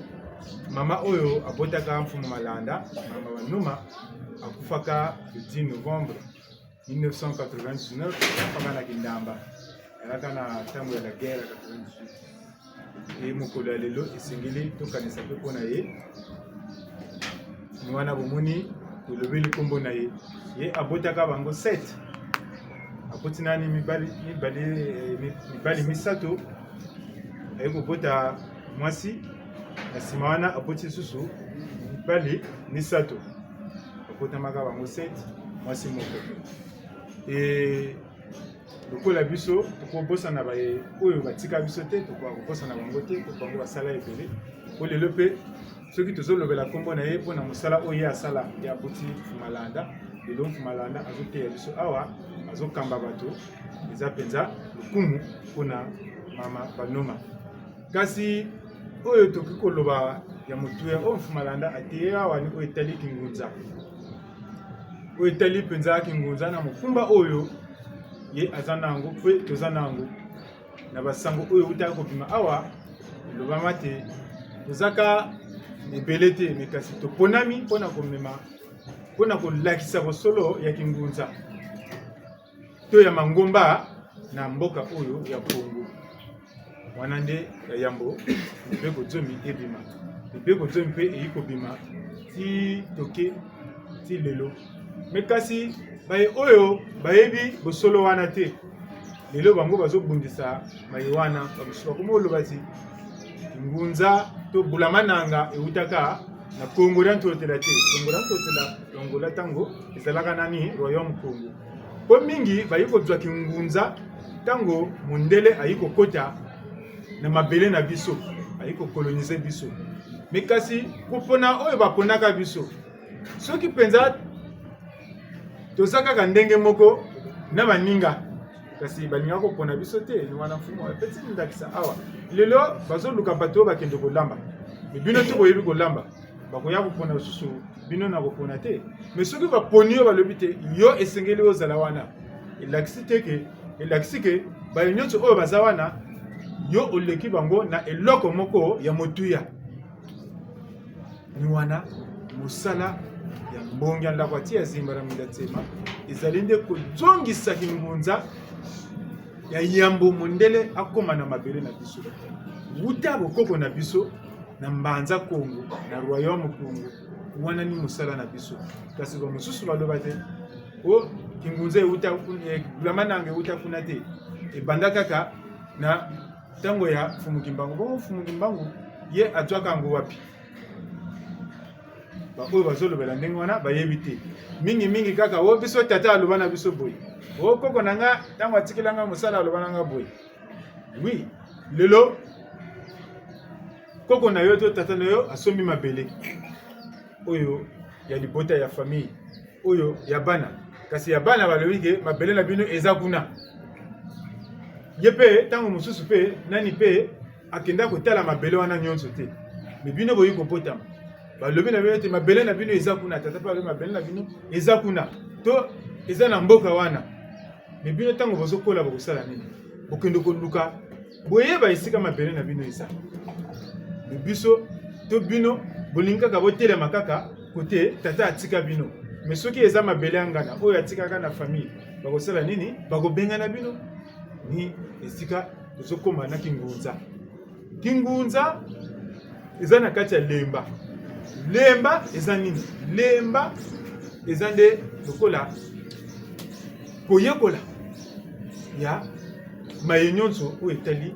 mama oyo abotaka mfumu Malanda, mama Wanuma akufaka le 10 novembre 1999 akufaka na Kindamba alaka na tango ya la guerre ya 98 e mokolo ya lelo esengeli tokanisa pe pona ye mwana bomoni tolobeli kombo na ye ye abotaka bango 7 aboti nani mibali misato ayeko bota mwasi na sima wana aboti susu mibali misato abota maka bango 7 mwasi moko e lokola biso tokobosa na baye oyo batika biso te tokobosa na bango te tokobango basala ebele po lelo pe soki tozolobela kombo na ye mpona mosala oyo ye asala ya aboti Malanda lelo Malanda azoteya biso awa azokamba bato eza penza lukumu mpona mama Banoma kasi oyo toki koloba ya motuya oyo Malanda ateye awa ni oyo etali kingunza oyo etali penza kingunza na mokumba oyo ye aza nango mpe toza nango na basango oyo utaka kopima awa elobama te tozaka ebele te me kasi toponami mpona komema mpona kolakisa bosolo ya kingunza to ya mangomba na mboka oyo ya Kongo wanande ya yambo mibeko zomi ebima mibeko zomi pe eyiko bima ti toke ti lelo mais kasi baye oyo bayebi bosolo wana te lelo bango bazobundisa baye wana bamosusu bakoma oloba ti ngunza to bulamananga eutaka na Congo ntotela te Congo ntotela longola tango ezalaka nani royaume Congo po mingi bayiko zwa kingunza tango mundele ayiko kota na mabele na biso ayiko coloniser biso mais kasi kupona oyo baponaka biso soki penza tozaka ka ndenge moko na baninga kasi baninga ko pona biso te ni wana mfumo epeti ndakisa awa lelo bazoluka bato bakende kolamba bino to boyebi kolamba bakoya kopona susu bino na kopona te mais soki baponi yo balobi te yo esengeli ozala wana elakisi ke bayo nyonso oyo baza wana yo oleki bango na eloko moko ya motuya ni wana mosala ya mbongi ndako ati ya zimbara mindatema ezali nde kozongisa kingunza ya yambo mondele akoma na mabele na biso wuta bokoko na biso na mbanza Congo na royaume Congo wana ni mosala na biso kasi ba mosusu baloba te o kingunza euta bulamananga euta kuna te ebanda kaka na tango ya Fumukimbangu ye atwaka ngo wapi ba oyo bazolobela ndenge wana bayebi te mingi kaka o biso tata aloba na biso boy o koko nanga tango atikilanga mosala aloba nanga boy oui lelo koko na yo to tata na yo asombi mabele oyo ya libota ya famille oyo ya bana kasi ya bana balobi ke mabele na bino eza kuna yepe tango mosusu pe nani pe akenda kotala mabele wana nyonso te me bino boyi kopotama balobi na bino te mabele na bino eza kuna tata pa mabele na bino eza kuna to eza na mboka wana me bino tango bozokola bokosala nini bokende koluka boyeba esika mabele na bino eza me biso to bino bolingaka botelema kaka kote tata atika bino mais soki eza mabele angana oyo atikaka na famille bakosala nini bakobenga na bino ni esika tozokoma na kingunza eza na kati ya lemba eza nini lemba eza nde lokola koyekola ya maye nyonso oyo etali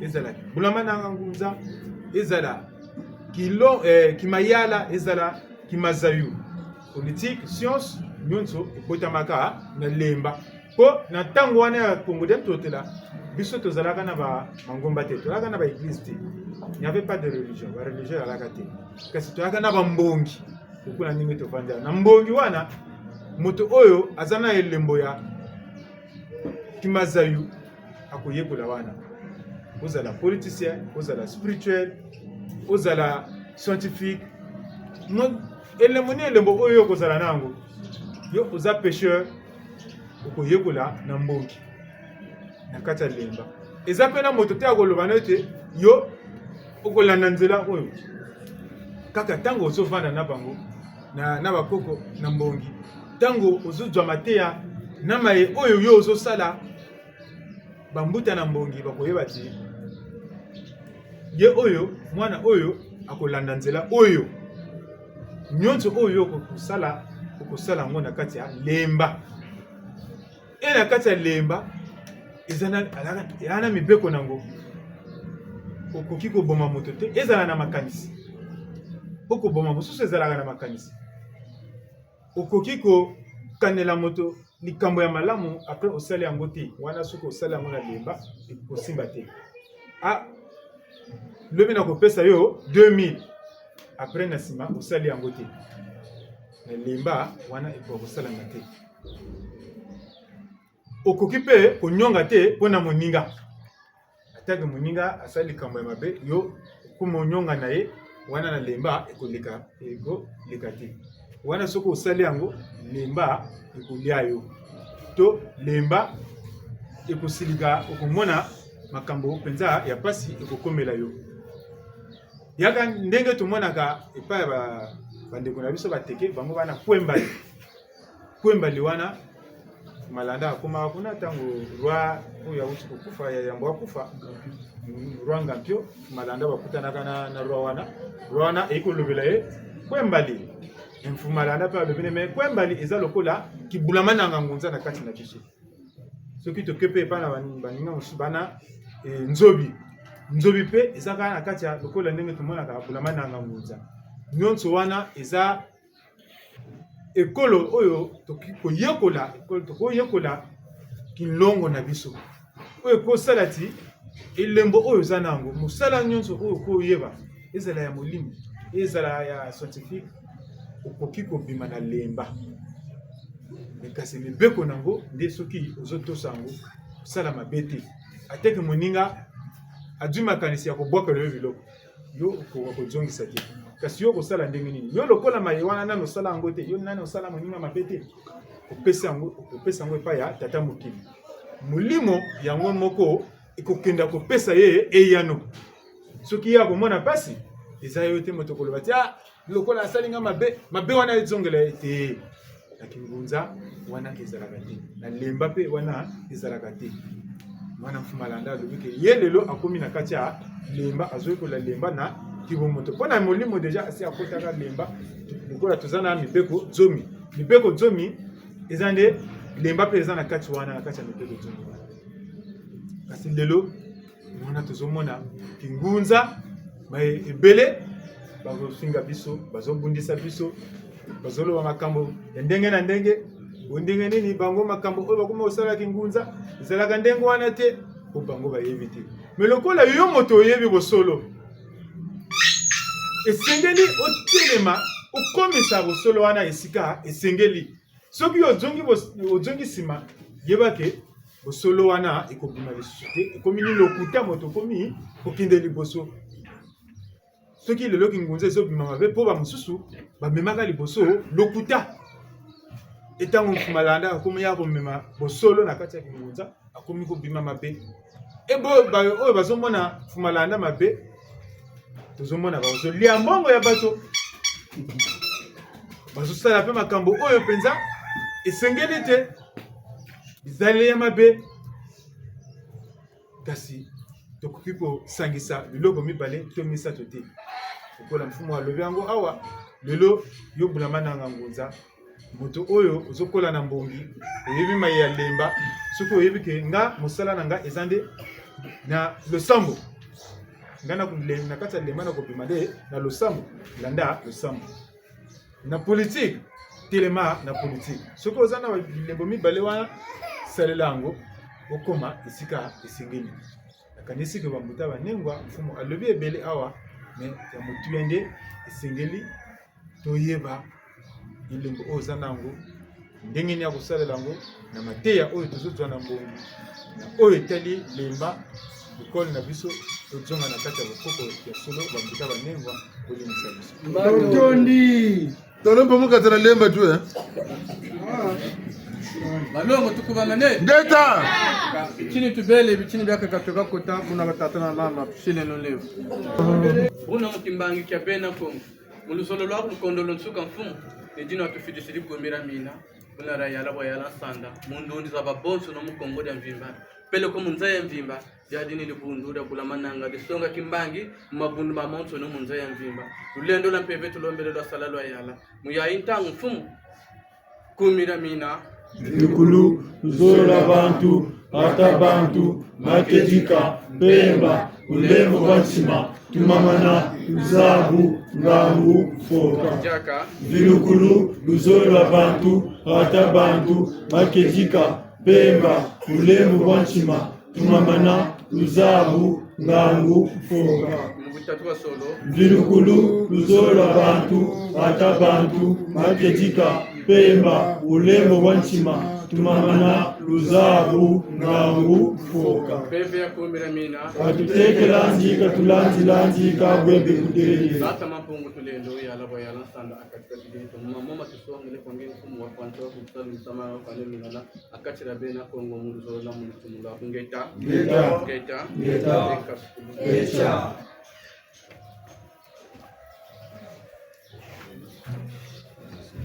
ezalaki bulamananga ngunza ezala kimayala ezala kimazayu politique science nyonso ekotamaka na lemba po na tango wana ya Congo totela biso tozalaka na ba mangomba te tozalaka na ba église te il n'y avait pas de religion ba religion alaka te kasi tozalaka na ba mbongi okuna ndenge tofanda na mbongi wana moto oyo azana elembo ya kimazayu akoyekola wana ozala politicien ozala spirituel ozala scientifique non elembo oyo kozala nango yo oza pêcheur okoyekola na mbongi na kati ya lemba eza pe na moto te akoloba nete yo okolanda nzela oyo kaka tango ozovanda na bango na bakoko na mbongi tango ozozwa mateya na maye oyo yo ozosala bambuta na mbongi bakoyeba ti ye oyo mwana oyo akolanda nzela oyo nyonso oyo okosala ngo na kati ya lemba na kati ya lemba ezana na mibeko nango okoki koboma moto te ezala na makanisi okoboma mosusu ezalaka na makanisi okoki kokanela moto likambo ya malamu après osali yango te wana soki osali yango na lemba ekosimba te lobi na kopesa yo 2000 après na nsima osali yango te na lemba wana ekokosalanga te okoki pe konyonga te mpona moninga atake moninga asali likambo ya mabe yo komonyonga na ye wana na lemba ekoleka te wana soki osali yango lemba ekolia yo to lemba ekosilika okomona makambo mpenza ya pasi ekokomela yo yaka ndenge tomonaka epai ya bandeko na biso bateke bango bana kwembali wana malanda akomaka kuna ntango roi oyo awuti kokufa ya yambo akufa Rwanga mpio malanda bakutanaka na Rwana ekolobela ye kwembali malanda pe alobene me kwembali eza lokola kibulama nanga ngunza na kati na biso soki tokepe pa na baninga mosusu bana nzobi pe eza kaka na kati ya lokola ndenge tomonaka bulama nanga ngunza nyonso wana eza ekolo oyo tokoyekola kilongo na biso oyo kosala ti elembo oyo eza nango mosala nyonso oyo koyeba ezala ya molimo ezala ya scientifique okoki kobima na lemba kasi mibeko nango nde soki ozotosa yango osala mabe te ateke moninga adwi makanisi ya kobwakela yo biloko yo okoka kozongisa te kasi yo kosala ndenge nini yo lokola maye wana nano osala yango te yo nani osala moninga mabe te opesa yango epai ya tata mokili molimo yango moko ekokenda kopesa ye eyano soki ye akomona pasi eza yo te moto koloba ti lokola asalinga mabe wana ezongela te na kingunza wana ezalaka te na lemba pe wana ezalaka te mwana mfumalanda alobi ke ye lelo akomi na kati ya lemba azoyekola lemba na kibomoto mpo na molimo deja asi akotaka lemba lokola toza na mibeko zomi eza nde lemba pe eza na kati wana na kati ya mibeko zomi kasi lelo mwana tozomona kingunza ebele bazofinga biso bazobundisa biso bazoloba makambo ya ndenge na ndenge ndenge nini bango makambo oyo bakoma osala kingunza ezalaka ndenge wana te po bango bayebi te me lokola yo moto oyebi bosolo esengeli otelema okomisa bosolo wana esika esengeli soki ojongi nsima yebake bosolo wana ekobima lisusu te ekomi ni lokuta moto okomi okende liboso soki lelo kingunza ezobima mabe mpo bamosusu bamemaka liboso lokuta etango mfumalanda akomi ya komema bosolo na kati ya kingunza akomi kobima mabe oyo bazomona mfumalanda mabe tozomona bazolia mbongo ya bato bazosala pe makambo oyo mpenza esengeli te ezali ya mabe kasi tokoki kosangisa biloko mibale to misato te okola mfumu alobi yango awa lelo yo bulama nanga ngunza moto oyo ozokola na mbongi oyebi maye ya lemba soki oyebi ke nga mosala na nga eza nde na losambo nga na kati ya lemba na kobima nde na losambo landa losambo na politike telema na politike soki oza na bilembo mibale wana salela yango okoma esika esengeli nakanisi ke bamuta banengwa mfumu alobi ebele awa me ya motu nde esengeli toyeba ilembo oyo oza nango ndenge nini ya kosalela yango na mateya oyo tozozwa na mbongo na oyo etali lemba ekole na biso tozonga na kati ya bokoko ya solo bamuta banengwa kolimisa biso Tondi. tolomba mukatela lemba tu balongo tukubangane ndeta chini tubele bichini byaka katoka kota muna batata na mama shile no levo una mukimbangi kya bena ko mulusolo lwa kukondolo nsuka mfumu edino atufidi siri gomera mina una raya la boya sanda mundundi za babonso no mukongo ya mvimba pele ko munza ya mvimba jadi ni libundu da kula mananga de songa kimbangi mabundu mamonso no munza ya mvimba ulendo la mpeve tulombele lwa sala lwa yala muya intangu mfumu kumira mina Lukulu, Zola Bantu, Ata Bantu, Makedika, Bemba, Ulemo Wansima, Tumamana, Uzabu, Ngangu, Foka. Jaka Vilukulu, Luzola Bantu, Ata Bantu, Makedika, Bemba, Ulemo Wansima, Tumamana, Uzabu, Ngangu, Foka. mubutatu solo Vilukulu, Luzola Bantu, Ata Bantu, Makedika, Bemba, Ulemo Wansima, Tumamana, Luzabu, Ngangu, Foka. peve ya kumira mina Watuteke lanjika tulanjika bwebe kuderele. Lata mampungu tulendo yala boya la sanda akatika bidito mama tusongele kwangeni kumu wa kwanza kumsali msama wa kale minala akachira bena kongo muzo la mutumula ngeta Ngeta.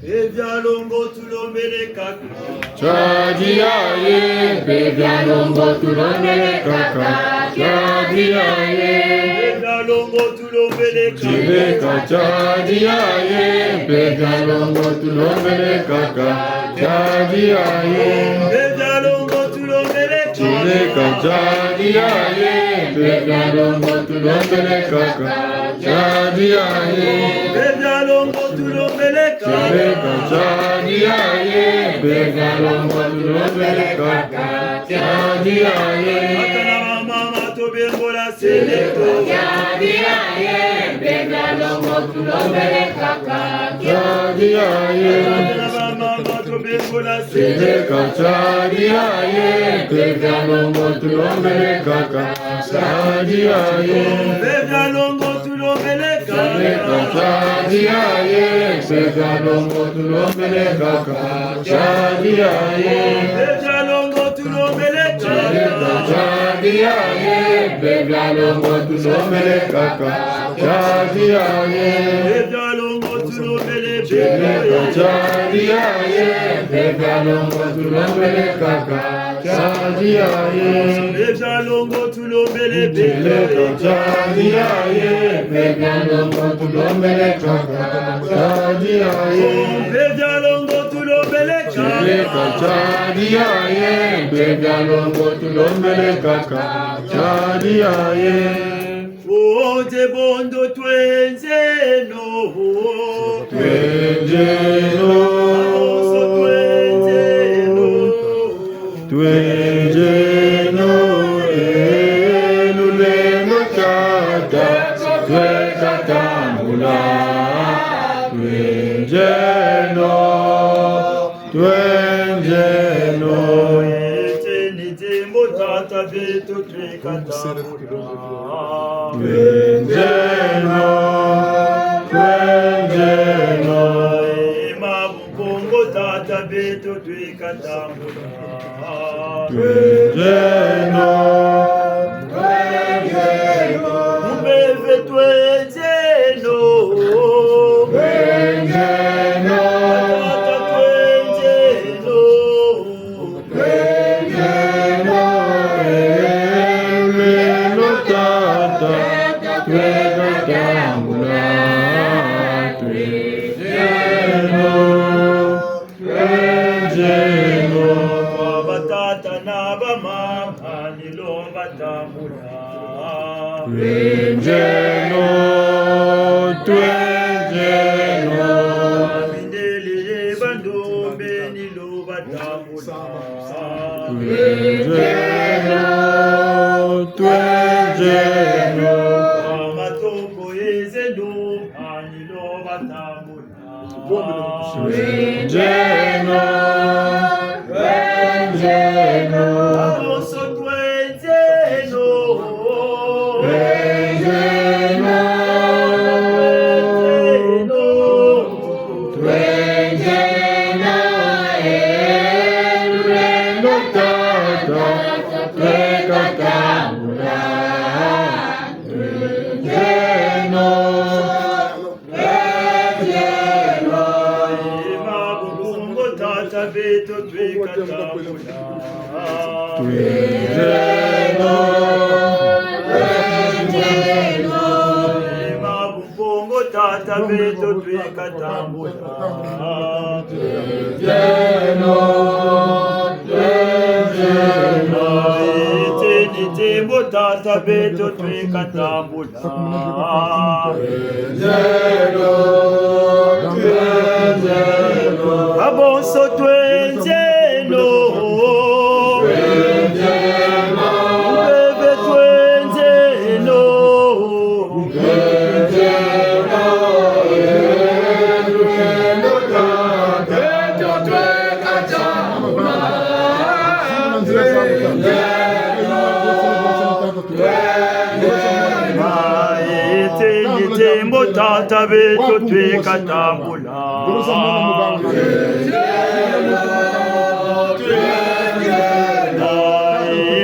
Evyalongo tulombele kaka. Chadiaye, Bevyalongo tulombele kaka. Chadiaye, Evyalongo tulombele kaka. Chibeka chadiaye, Bevyalongo tulombele kaka. Chadiaye, Evyalongo tulombele kaka. Chibeka chadiaye, Bevyalongo tulombele kaka. Chadiaye, Evyalongo tulombele kaka. Chibeka chadiaye, Bevyalongo tulombele kaka. Chadiaye, Atana mama tobengola seleto. Chadiaye, Evyalongo tulombele kaka. Chadiaye, Atana mama tobengola seleto. Chibeka chadiaye, Bevyalongo tulombele kaka. Chadiaye, Evyalongo tulombele Chibeka kaka. chadiaye, Bevyalongo tulombele kaka. Chadiaye, Evyalongo tulombele Chibeka kaka. chadiaye, Bevyalongo tulombele kaka. Chadiaye, Evyalongo tulombele Chibeka chadiaye, Bevyalongo tulombele kaka. Chadiaye, Evyalongo tulombele Chibeka chadiaye, Bevyalongo tulombele kaka. Chadiaye, Evyalongo tulombele Chibeka kaka. chadiaye, Bevyalongo tulombele kaka. Chadiaye, Ote bondo twenzeno. Twenjeno, Amoso twenzeno. Twenjeno, Eluleno tata, Twekatambula. Twenjeno, Twenjeno, Eternité mbotata beto twekatambula. Twenjeno, Twenjeno, Mabubongo tata beto twekatambula. Twenjeno, Twenjeno, Mubeve twenzeno. Twenjeno, Tata twenzeno. Twenjeno, Eluleno tata, Twekatambula. Twenjeno, Twenjeno, Batata na bamama nilo batambula. Twenjeno, Twenjeno, Mindelele bandombe nilo batambula. Twenjeno, Twenjeno, Matombo ezendo nilo batambula. Twenjeno, Twenjeno, Amoso twenzeno. Twenjeno, Twenjeno, Eluleno tata, Twekatambula. Twenjeno, Twenjeno, Mabubongo tata beto twekatambula. Twenjeno, Twenjeno, Mabubongo tata beto twekatambula. Twenjeno, Twenjeno, Eternité mbotata beto twekatambula. Twenjeno, Twenjeno, Abonso twenzeno. Twenjeno, Bebe twenzeno. Twenjeno, Eluleno tata, Twekatambula. Eternité mbotata beto twekatambula.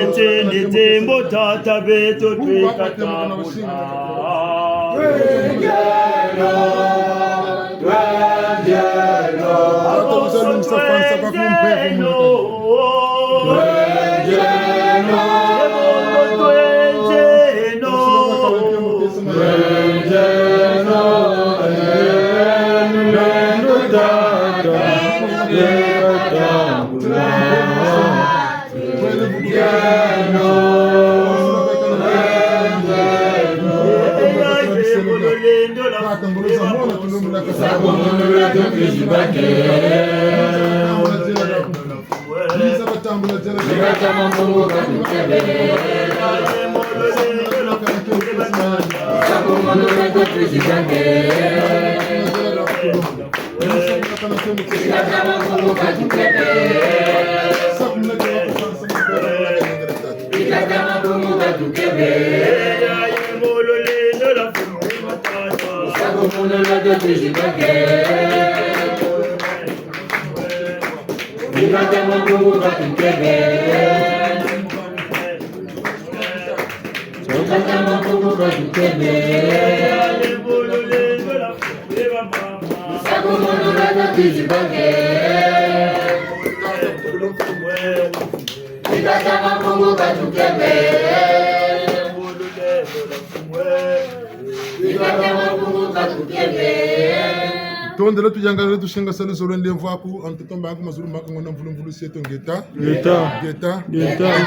Eternité mbotata beto twekatambula. Twenjeno, Twenjeno, Tondela tujangala tushenga sala solo ndevu aku antutomba aku mazuru makangona mvulu seto ngeta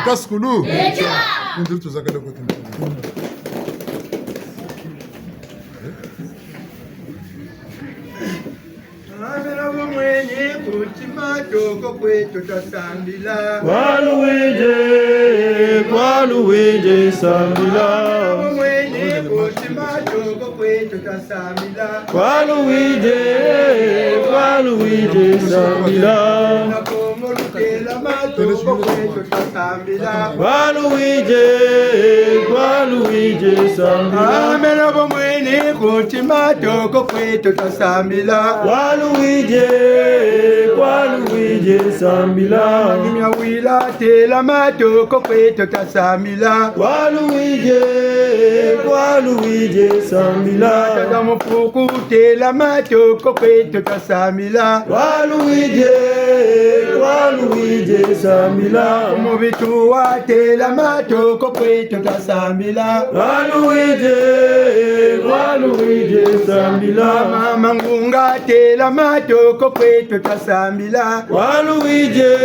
kaskulu ndiri tuzakale kuti mwenye kutima toko kwetu tasambila Kwaluwije sambila mwenye kutima toko kwetu tasambila Kwaluwije sambila nakomolukela matoko kwetu tasambila Kwaluwije sambila amena mwenye kutima toko kwetu tasambila Kwaluwije sambila Nimya wila tela matoko kwetu tasamila Kwaluwije sambila Kaza mufuku tela matoko kwetu tasamila Kwaluwije sambila Mubituwa tela matoko kwetu tasamila Kwaluwije sambila Mama ngunga tela matoko kwetu tasamila Kwaluwije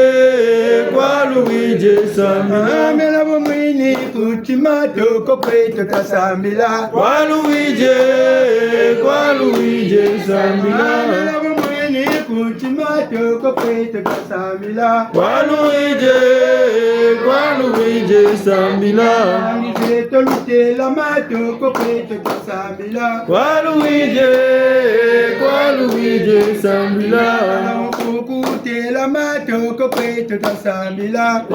sambila Amela bumwini kuti matoko kwetu tasamila Kwaluwije sambila Amela bumwini kuti matoko kwetu tasamila Kwaluwije sambila Angizeto lutela matoko kwetu tasamila Kwaluwije sambila Mufuku tela matoko kwetu tasamila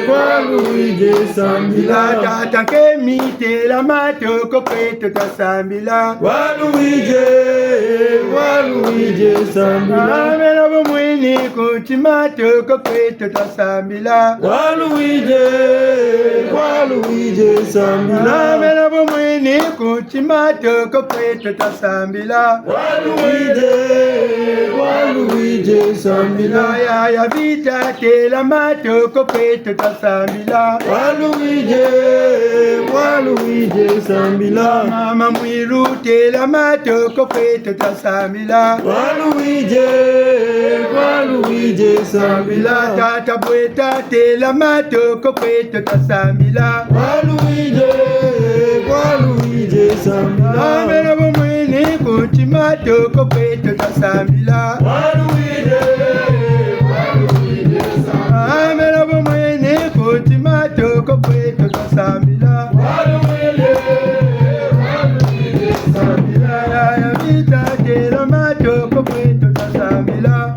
Kwaluwije sambila Tata kemi tela matoko kwetu tasamila Kwaluwije sambila Amela bumwini kuti matoko kwetu tasamila Kwaluwije sambila Amela bumwini kuti matoko kwetu tasambila Kwaluwije sambila ya vita tela matoko kwetu tasambila Kwaluwije sambila mama mwiru tela matoko kwetu tasambila Kwaluwije sambila tata bweta tela matoko kwetu tasambila Kwaluwije sambila amela bumwini kuti matoko kwetu tasambila amela bumwini kuti matoko kwetu tasambila ya vita tela matoko kwetu tasambila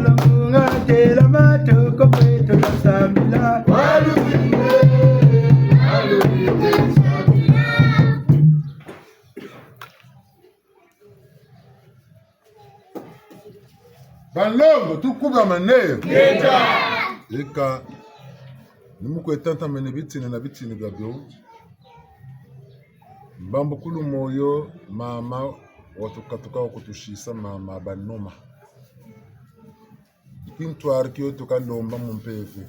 lamunga tela matoko kwetu tasambila Banlongo tukuba maneyo eka nimuko etanta mene bitine na bitine gabyo mbambo kulu moyo mama watukatuka wakutushisa mama banoma kintwar kiyo tukalomba mumpeve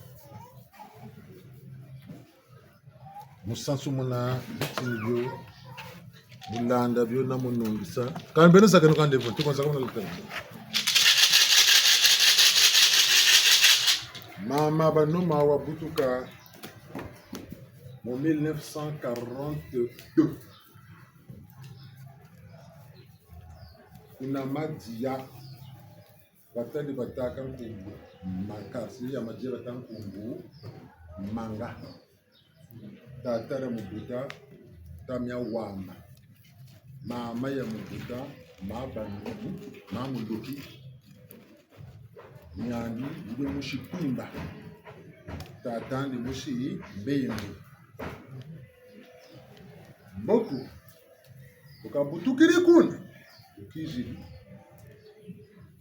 musansu muna bitine byo bulanda byo na munungisa kan beno sakano kan devo tukonza kama lutendo mama banoma wabutuka en 1942. Kuna madia batali bataka nkumbu makasi ya madia bataka nkumbu manga tatara mubuta tamya wamba mama ya mubuta mabanuki mamuluki nyani ibe mushipimba tatandi mushi mbembe boku ukabutukiri kuna ukijili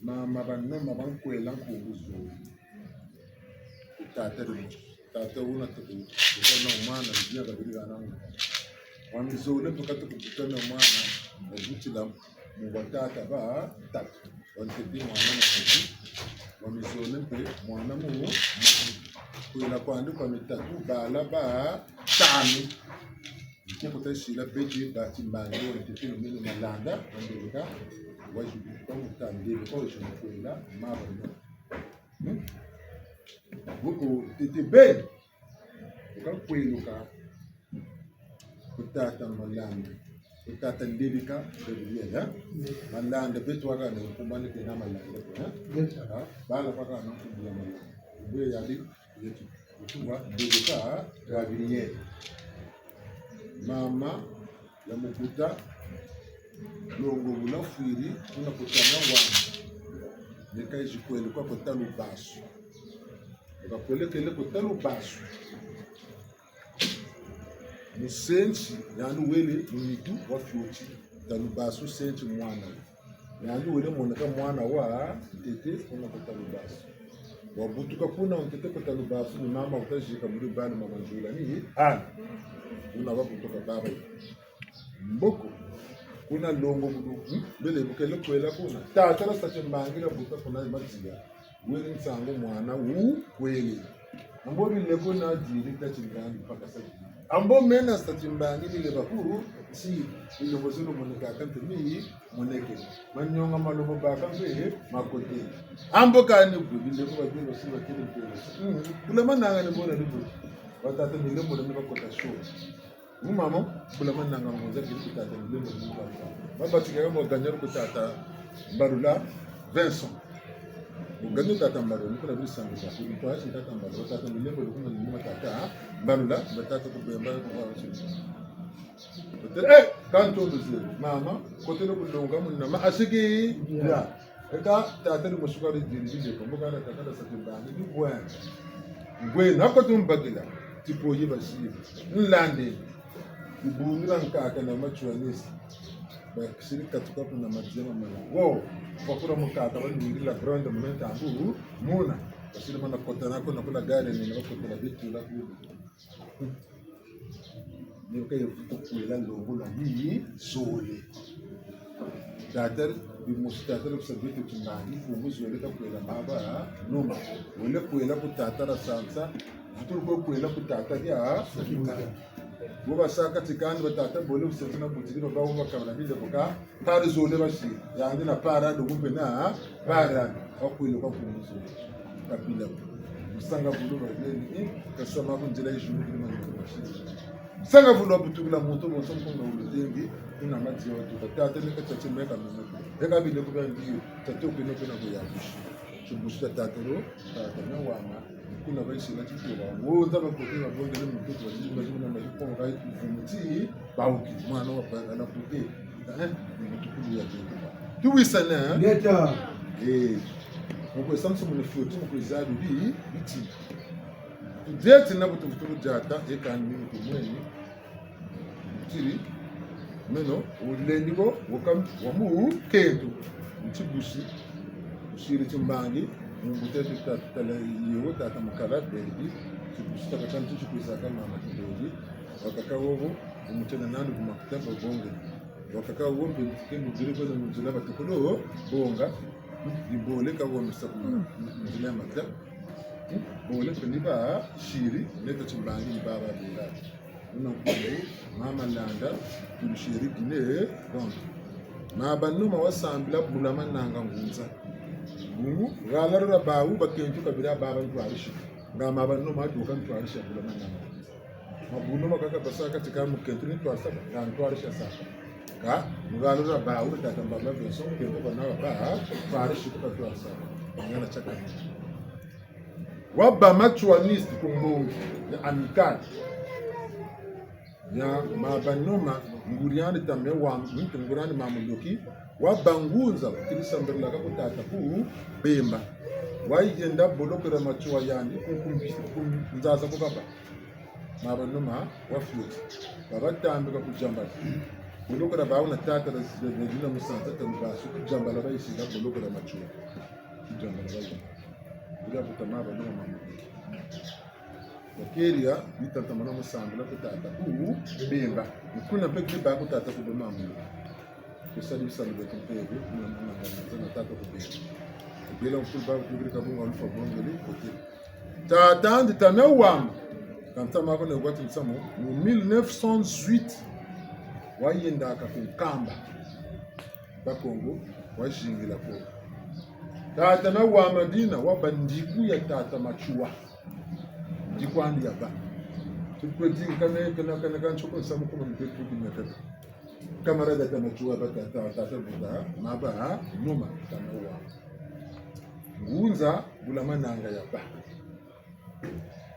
mama banoma bankwela nkungu zulu tata una tukutana umwana ndia babiri banangu wamizole tukati kukutana umwana ngutila mubatata ba tatu wantedi mwana mmoja wamizole mpe mwana mu kwela kwandikwa mitatu bala ba tano Ikiwa kutashila beji bati mbango nitefilo mino malanda wandeleka wajibuka mutandele kwa ujumukwela mabano buku tete be ukakweluka kutata malanda kutata ndeleka bebiela malanda betu waka na kumbani kena malanda bala paka na kumbia malanda bwe yali yetu kutuwa ndeleka gabiliye mama ya mukuta longo bulafwiri unakutana wana nikaiji kweli kwa kutalu basu ukapeleka ile kutalu basu musenchi yani wele munitu wa fyuti talu basu senchi mwana yani wele moneka mwana wa tete unakutalu basu wabutuka kuna untete kutalu basu ni mama utajika muri bali mama njula ni ana una wapu kutoka baba mboko kuna longo budu bele bukele kwela kuna tatara sache mbangira buka kuna maziya wele nsango mwana wu kweli ambo bile kuna jiri tachingani paka sache ambo mena sache mbangini le bakuru si ile bozulu moneka kante mi moneke manyonga malobo baka mbe makote ambo kani bile ko babilo si bakile kwela kula mananga ne bona libo watata ni lembo ne bakota show mama bula mananga ngoza kitata ni lembo ne bakota baba tigera mo ganyaro kutata barula Vincent uganyo tata mbalo ni kuna bisango za kuitwa si tata mbalo tata ni lembo kuna ni matata barula batata kubemba kwa kanto duze mama kote no kulonga munna ma asigi ya eka tata ni musukari dirije ko mugana tata sa timbani ni bwana ngwe nako tumbagila tipo yiba shi nlande ibungira nkaka na machwanisi bakishirika tukapo na majema mala wo bakura mukaka bandingila brand mnenta ambu muna basile mana kota nako na kula gari ni nako na bitu la ku ni kai kukuela longo la hii sole datar bi mustatar sabiti tumani funguzo ile kuela baba noma wale kuela kutatara sansa vitu kwa kuela kutata ya Buba saka tikani batata bole usefuna butiri baba uba kabla bije boka pare zole bashi yandi na para do gumbe na para akwile kwa kumuzo kabila musanga bulu bageni kasoma kunjela ijuru kima bashi sanga bulu butubula moto moto kunga uludengi kuna mati ya watu batata ne kachache meka memo eka bile kuba ndiyo tato kwino kwina kuyabushi chubushita tatero tatana wana kuna baishi na chikuba woza bakote babonde le mtoto wajima jina majuko ngai kufumuti bauki mwana wa bana kuke mtukulu ya jengo tuwisana Leta. Mko samso mu futu mu kuzadu bi biti tudete na bututuru jata eka ni mtu mweni tiri meno ulendigo wakam wamu ketu mchibushi ushiri chimbangi mungutete tatala yiwo tata makala bebi tukushita katantu chukuisaka mama kidogi wakaka wogo umutena nanu kumakutaba bonge wakaka wombe mtikeni mjiri kwa mjila batukolo bonga ibole ka womisa mjila mata bole kuniba shiri neto chimbangi baba bila unakuwa mama landa tulishiri kine donc mabanuma wasambila bulama nanga ngunza bungu galarura bawu bakenju kabira baba ntwarishi ngama bantu maduka ntwarishi bulama nanga mabuno makaka basa katika mkentini kwa sasa na ntwarisha sasa ka mugalo ba uri tata mbaba beso ngendo bana ba farishi kwa sasa ngana chaka waba mutualist kumbungu ya amical ya mabanoma nguriani tamewa mtu nguriani mamudoki wabangunza kutilisa mbele laka kutata ku bemba waigenda bolokera machuwa yandi nzaza kukapa mabanoma wafuti babatambika kujambala bolokera bauna tata na musanza tambasu kujambala bayisira bolokera machuwa kujambala bayisira ila kutamaba noma mamudoki wakeria bitantamana musambula kutata ku bemba kuna pekli ba kutata ku bemba kusali salve tempevo na tata ku bemba bela mfulba kugrika bunga alfa bongeli kote tata ndi tamewam kanta mako ne gwati msamo mu 1908 wayenda ka kukamba ba Kongo wajingila ko tata na wa Madina wa bandiku ya tata machuwa ndikwandi yaba tukwezi kana kanchoko samu kuma mpetu kinyakata kamera da tamachuwa tata buda maba noma tamawa ngunza bulamananga yaba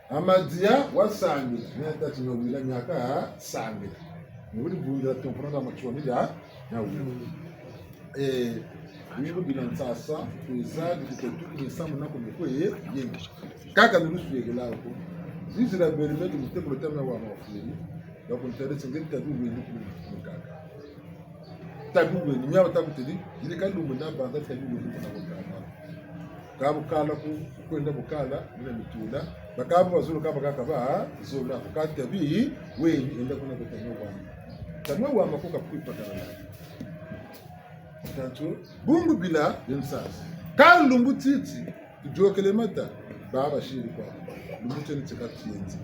amadia wasangi nyata tinobila nyaka sangi muri bunda tompranga machuwa nida na wi nibo bilansasa kuzaga kutotuki ni samu nako mekwe yengi kaka nusu yegela ko zizira berimete muteko tama wa mafuli yako nteretse ngeni tabu wenu kukaka tabu wenu nyawa tabu tedi ile kalumbu na banga tabu wenu kuna kukaka kabu kala ku kwenda bukala bila mitula bakabu wazuru kaba kaka ba zola kukata bi wenu enda kuna kutanywa wa makoka kuipa kana tanto bungu bila yensas kan lumbu titi jokele mata baba shiri kwa lumbu teni tikatienzi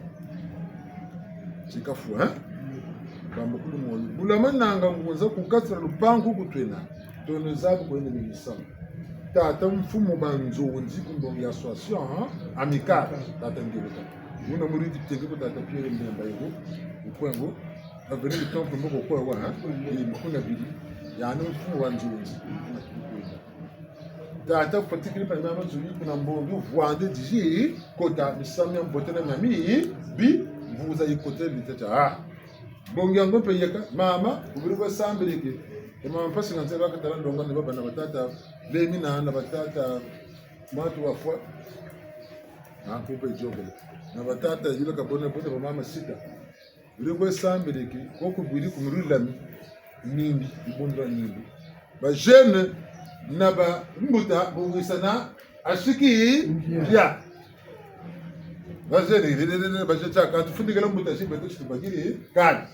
chikafu bamba kulu moyo bulamananga ngunza kukasira lupangu kutwena tono zabu kwene bimisama tata mfumo banzonzi kumbongi association amicale tata ngirika muna muridi tenge ko tata Pierre Mbemba yego ukwengo aveni bitompo mboko kwa ni mkuna bili yani mfumo wa nzunzi tata particularly par exemple zuri kuna mbongo voande diji kota misamya mbotena mami bi mvuza yikote litata bongi yango pe yaka mama ubiri ko sambiriki mama pasi nganze bakatala ndonga ne baba na batata lemi na batata matu wafwa kupe jogele na batata yule kabone bote mama sita ubiri ko sambiriki ko kubiri kumurulami nimbi ibondra nimbi ba jeune naba mbuta bongisana ashiki ya ba jeune ba jeune ka tufundikela mbuta shi beto tubagiri kan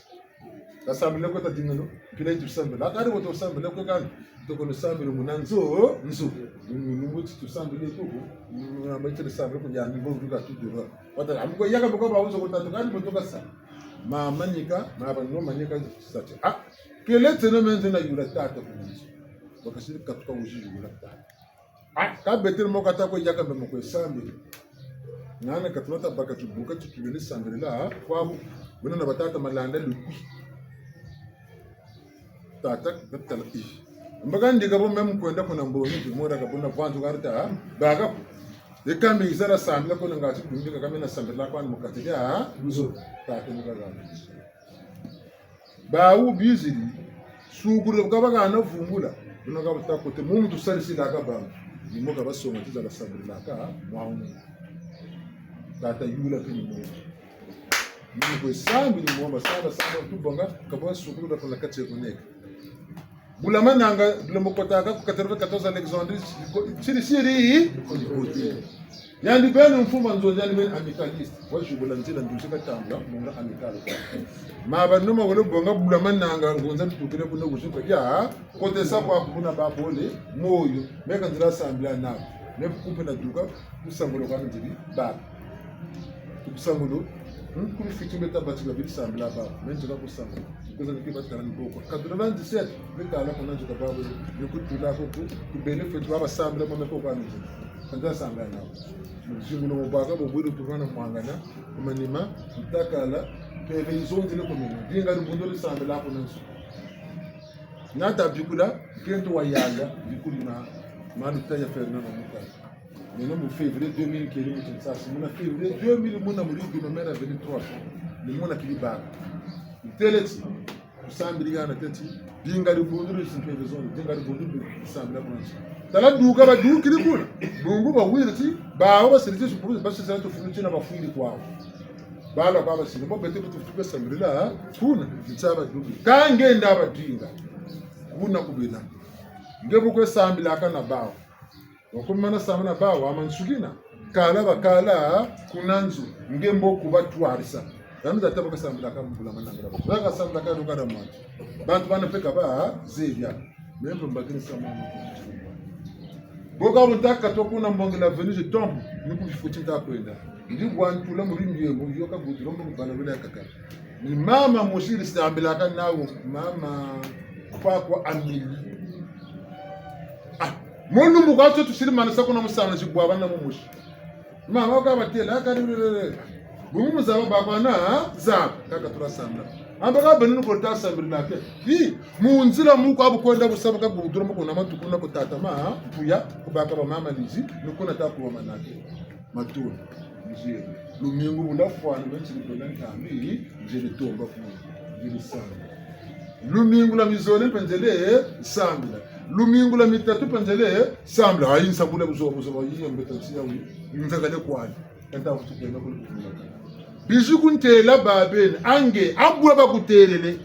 kasambile ko tadingano kile tusambile akari woto sambile ko kan to ko sambile munanzo nzo numbuti tusambile ko na maitre sambile ko yani bo duka tudura wata amko yaka boko ba uzo ko tatukani botoka sa ma manika ma ba no manika sati kele tene menze na yura tata kumizo bakashiri katuka ujiri yura tata ka betel mo kata ko yaka be mo ko sambile nana katulata baka tubuka tukibele sambile la kwa bwana na batata malanda lupi tata betala mbaga ndiga bo mem ko nda ko na mboni dimora ka bona vanzu garta baga ekami izara sambile ko ngati ndinga kama na sambile kwa ni mukatiga uzo tata ni baga ba u bizili suguru kabaga na vumbula unaka butakote mungu tusalisi la kaba ni moka basoma tiza la sambile la ka mwaunu tata yula kini mungu ni ko sambi ni mwamba samba tubonga kaba suguru da kwa kati koneka bulamananga bulomokotaka ku 94 Alexandrie chiri yandi beno mfuma nzonja ni amicaliste washubula nzila ndusika tambla munga amicale maba noma wolo bonga bulamananga ngonza tukile kuno kushuka ya kote sapo kuna babole moyo meka nzila sambla na ne kupe na duka kusangulo kwa nzili baba kusangulo kuri fitu meta batiga bil sambla baba menjika kusangulo kuza nikiba tarani boko 97 bekala kuna njuka baba ne kutula ko ku benefit baba sambla mama ko kwa nzili kanda sambla na mjingu no baka bo buru tukana mwangana kumanima mtakala peve izonzi le komena dinga rubundo le sambe la ko nansu nata bikula kento wa yaya bikulina malu taya ferna na muta neno mu février 2000 keli mu tsa mu na février 2000 mu na mu libi no mera 23 ni mu na kiliba teleti sambe ligana teti dinga rubundo le sambe zone dinga rubundo le sambe la ko nansu tala duga ba du kilikula bungu ba wirti ba wa siriti su puzi ba siriti to funu china ba fundi kwao bala baba sino bo bete butu tuka samrila kuna mtsaba dubi kange ndaba dinga kuna kubina ngebo ko sambila kana bawo wakumana samana bawo amansugina kala bakala kunanzu ngembo kuba twarisa yamu databa ko sambila kana mbula mananga ba saka sambila kana ukada mwanzo bantu bana peka ba zebya membo mbakini samana boka mutaka to kuna mbongela venise tombe nikufutinta kwenda ndi bwantu la muri ndiye mu yoka gudiro mu bana bila kaka ni mama mushiri sambila kana nawo mama kwa amili monu mugato tusiri manasa kuna musana jibwa bana mumushi mama ka batela akarire bumu zaba bakwana za kaka turasambla ambaka benunu ko tasambira ke hi munzira muko abukwenda busaba ka gudiro mu kuna matu kuna kutata ma puya kubaka ba mama lizi nukuna takuwa manake matuna nje lumingu bulafwana benchiri ntambi nje litomba ku nje sambla lumingu la mizole penjele sambla lumingu la mitatu penjele sambla hayi nsabule buzo yiyo mbetansiya wi nzakale kwani enta kutukena ku bijukuntela babeni ange abwa bakutelele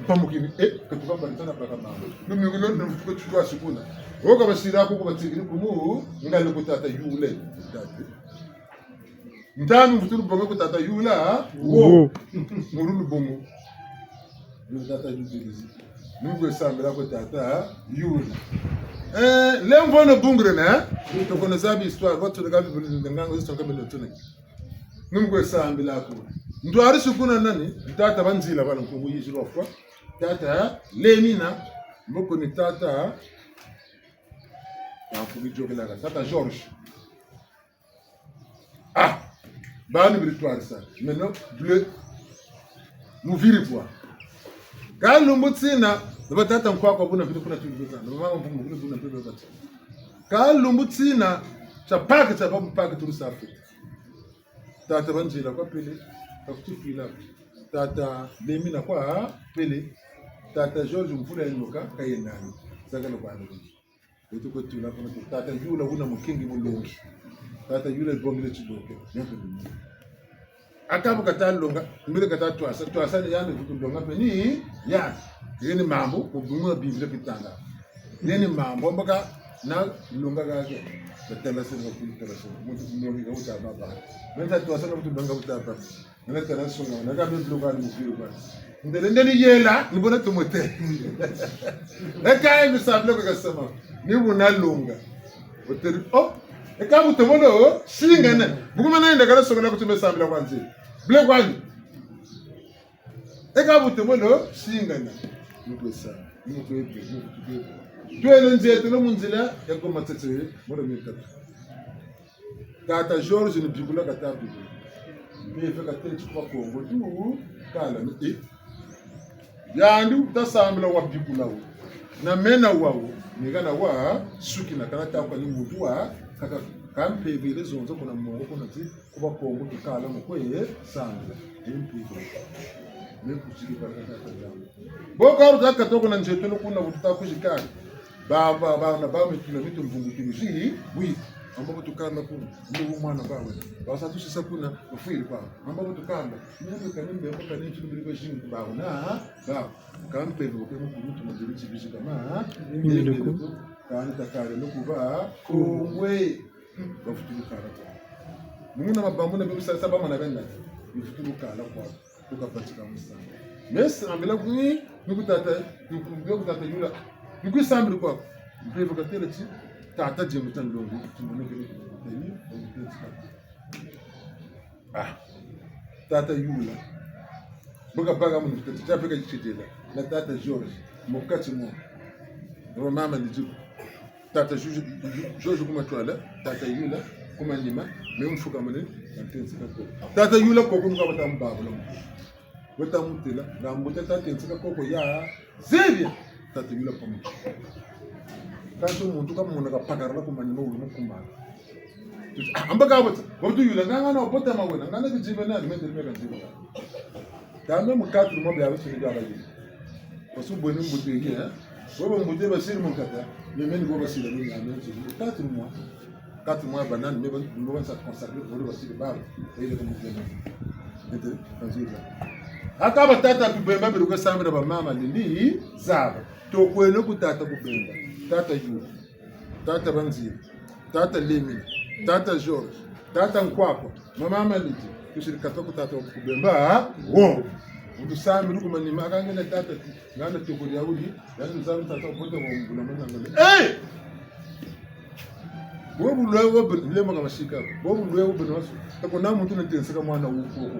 pamukini katubamba ntana baka mama lumingu lo nfuko chukwa sikuna oka basira ko batsigiri kumu ngale kutata yule tatu ndanu mfuturu bongo kutata yula wo murulu bongo tata yuzilizi nungwe sambira ko tata yula lemvono bungre na to kono sabi histoire ko to gabi ngango zo kamelo tune nungwe sambira ko ndwari sukuna nani tata banzila bana ko yishiro kwa tata lemina moko ni tata ya kubijogela tata George bani victoire ça maintenant bleu muviri kwa kalumbutsina batata mkwakwa buna vitu kuna tulizoza mama mvumo kuna buna pepe bati kalumbutsina cha paka cha babu paka turusafi tata banjira kwa pele takutufila tata lemina kwa pele tata George mfula yoka kayendani sagalo kwa ndo wetu ko tula kuna tata yula una mukingi mulongi tata yule bongile chidoke akabu katalonga mbele katatu asa yani kutulonga peni ya yeni mambo kubunga biblia kitanga yeni mambo mbaka na longa gake betela sema kulitela sema mtu mnongi kauta baba meta tu asa kutulonga utapa na tena songa na gabe bloga ni mfiro basi ndeni yela nibona tumote ekaye misablo kasema ni bunalonga oteri ekabu tomono singana buguma naenda kala sokona kutume sambila kwanzi ble kwani ekabu tomono singana mutwesa mutwebe twele nzeto no munzila yako matete moro mikata tata George ni bibula katabu bife katete kwa Kongo tu kala ni yandu tasambila wa bibula wo na mena wawo nigana wa suki na kanata kwa ni mudua kaka kampe vile zonzo kuna mongo kuna ti kuba Kongo tukala mukwe sambila impigo nekuchiki pakata jambo boka urutaka toko na njeto kuna bututa kushikana baba na baba kilomita mvungu kimushi wi ambapo tukanda kuna ndio mwana bawe basa tushisa kuna ufiri kwa ambapo tukanda ndio kanimbe mpaka nchi biliko shingi bawe na ba kampe vile kwa mtu mmoja bishi kama ndio kana takare nokuba kongwe bafuturu kala muna mabambo na bibi sasa bama na benda bifuturu kala kwa tukapatika msana mesa ambela kuni nikutata yula nikusambira kwa mpevo katele ti tata jemu tandongo tumonekele tata yula boka baga mu tata peka chitela na tata George mokati mo ro mama lijibu tata George kuma twala tata yula kuma nyima memfuka mane ntensi kako tata yula ko kuma batamba bula weta mutela na mbote tata ensika koko ya zebia tata yula pamu kanso muntu kama muna kapagara la kumanyima ulu mukumbana ambaka bota botu yula nganga na bota mawena ngana bijibe na alimete limeka njibe kame mukatu mo bya bitu bya bayi wasu boni mbutu yi bobo mbutu ba sir mukata yemeni bobo sir ni ame njibe 4 mois banane me ba sa consacrer pour le sir ba ile ko mukena ete kanziza akaba tata tubemba biruka samira ba mama lindi zaba to kwene kutata kubemba tata yu tata banzira tata lemina tata George tata nkwako mama maliti kushirikata kutata kubemba wo utusami ruko manima akangena tata ngana tukuri yaudi yandu zamu tata upote wa mbula ngale bobu lwewo bilema kama shika bobu lwewo binoso takona muntu natenseka mwana wuko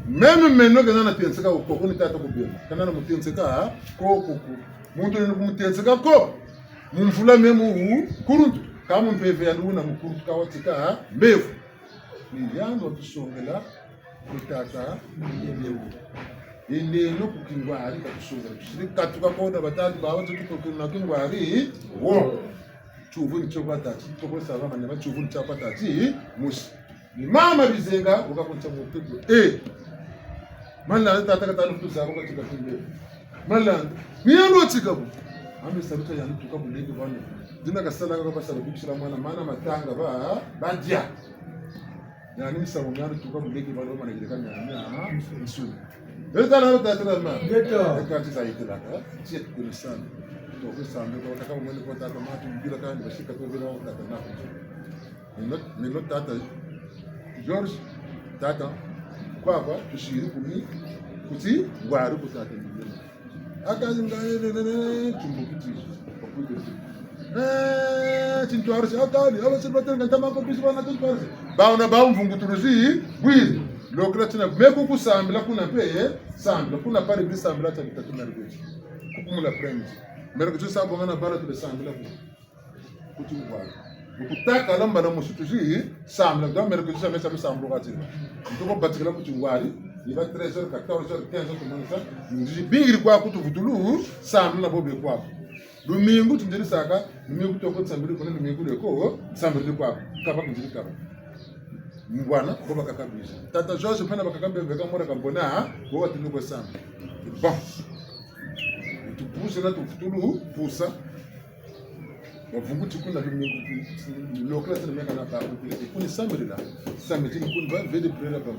meme meno kana natenseka ukoko ni tata kubemba kana namutenseka koko muntu ni kumutenseka ko mumfula memu kuruntu kama mpeve ya nduna mkuruntu kawatika mbevu ni yango tusongela kutata mbevu inde no kukingwari katusongela shirika tukakona batatu bawa tukukuna kingwari wo chuvu ni chopatati tokosa baba nyama chuvu ni chopatati mushi ni mama bizenga ukakoncha mupepo mala tata katanu tuzabo katika kimbe mala miyano chikabu ambe saluta ya mtu kabu leke bana dina kasala ka basa bikishira mwana mana matanga ba badia yani msamu ngani tukabu leke bana mana gile kana ya nsuni eta na tata na ma Geto. ekati za itela ka tie kulisana to kusambe ko taka mwene ko tata matu bila kana bashika to bila tata na nilo tata George tata kwakwa tushiri kumi kuti ngwari kutata mbele akazi ngane tumbukithi okude tintwarisi akali abasibate ngantama ko bisibana tintwarisi bauna baumvunguturuzi bwizi lokra tina meku kusambila kuna peye sambila kuna pare bisambila tabitatu na ribeti kukumula premise merko tusabo ngana bala tule sambila kuti ngwari ukutaka lamba na musutuzi sambila ndo merko tusamesa bisamblo katira ndoko batikala kuti ngwari il va 13h, 14h, 15h, tout le monde ça. Nous bingiri kwa kutu vutulu, sambi na bobe kwa. Domingo tundiri saka, domingo toko sambi ko domingo leko, sambi kwa. Kaba kunjiri kaba. Mbwana boba kakabisha. Tata George pana bakakambe veka mora kambona, boba tinuko sambi. Bon. Tu pousse na tu vutulu, poussa. Wavungu tikuna domingo lokla tena meka na ba. Kuni sambi la. Sambi tikuna ba vede prera ba.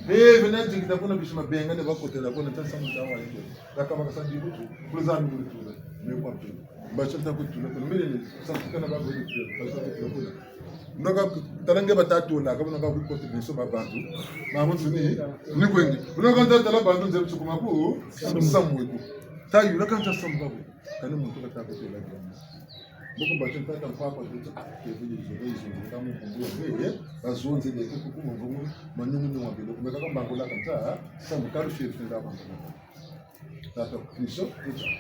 Bebe na jingita kuna bishima benga ne bakotela kuna tasa mutawa yetu bakaba kasandi kutu kulizana kulitura mekwa pe bacha takutula kuna mbele sasa kana babu yetu basa kuna ndoka talange batatu la kama ndoka kukote biso babantu mamuntu ni kwengi ndoka tata bantu nze tsukuma ku samweku tayu la kanta sambabu kana muntu katakotela Beaucoup de gens qui ont fait des choses, ils ont fait bazonze leke kuku mvumu manyungu ni wabilo kumeka kama bangola kanta sasa mkaru shiri fenda bantu tata kisho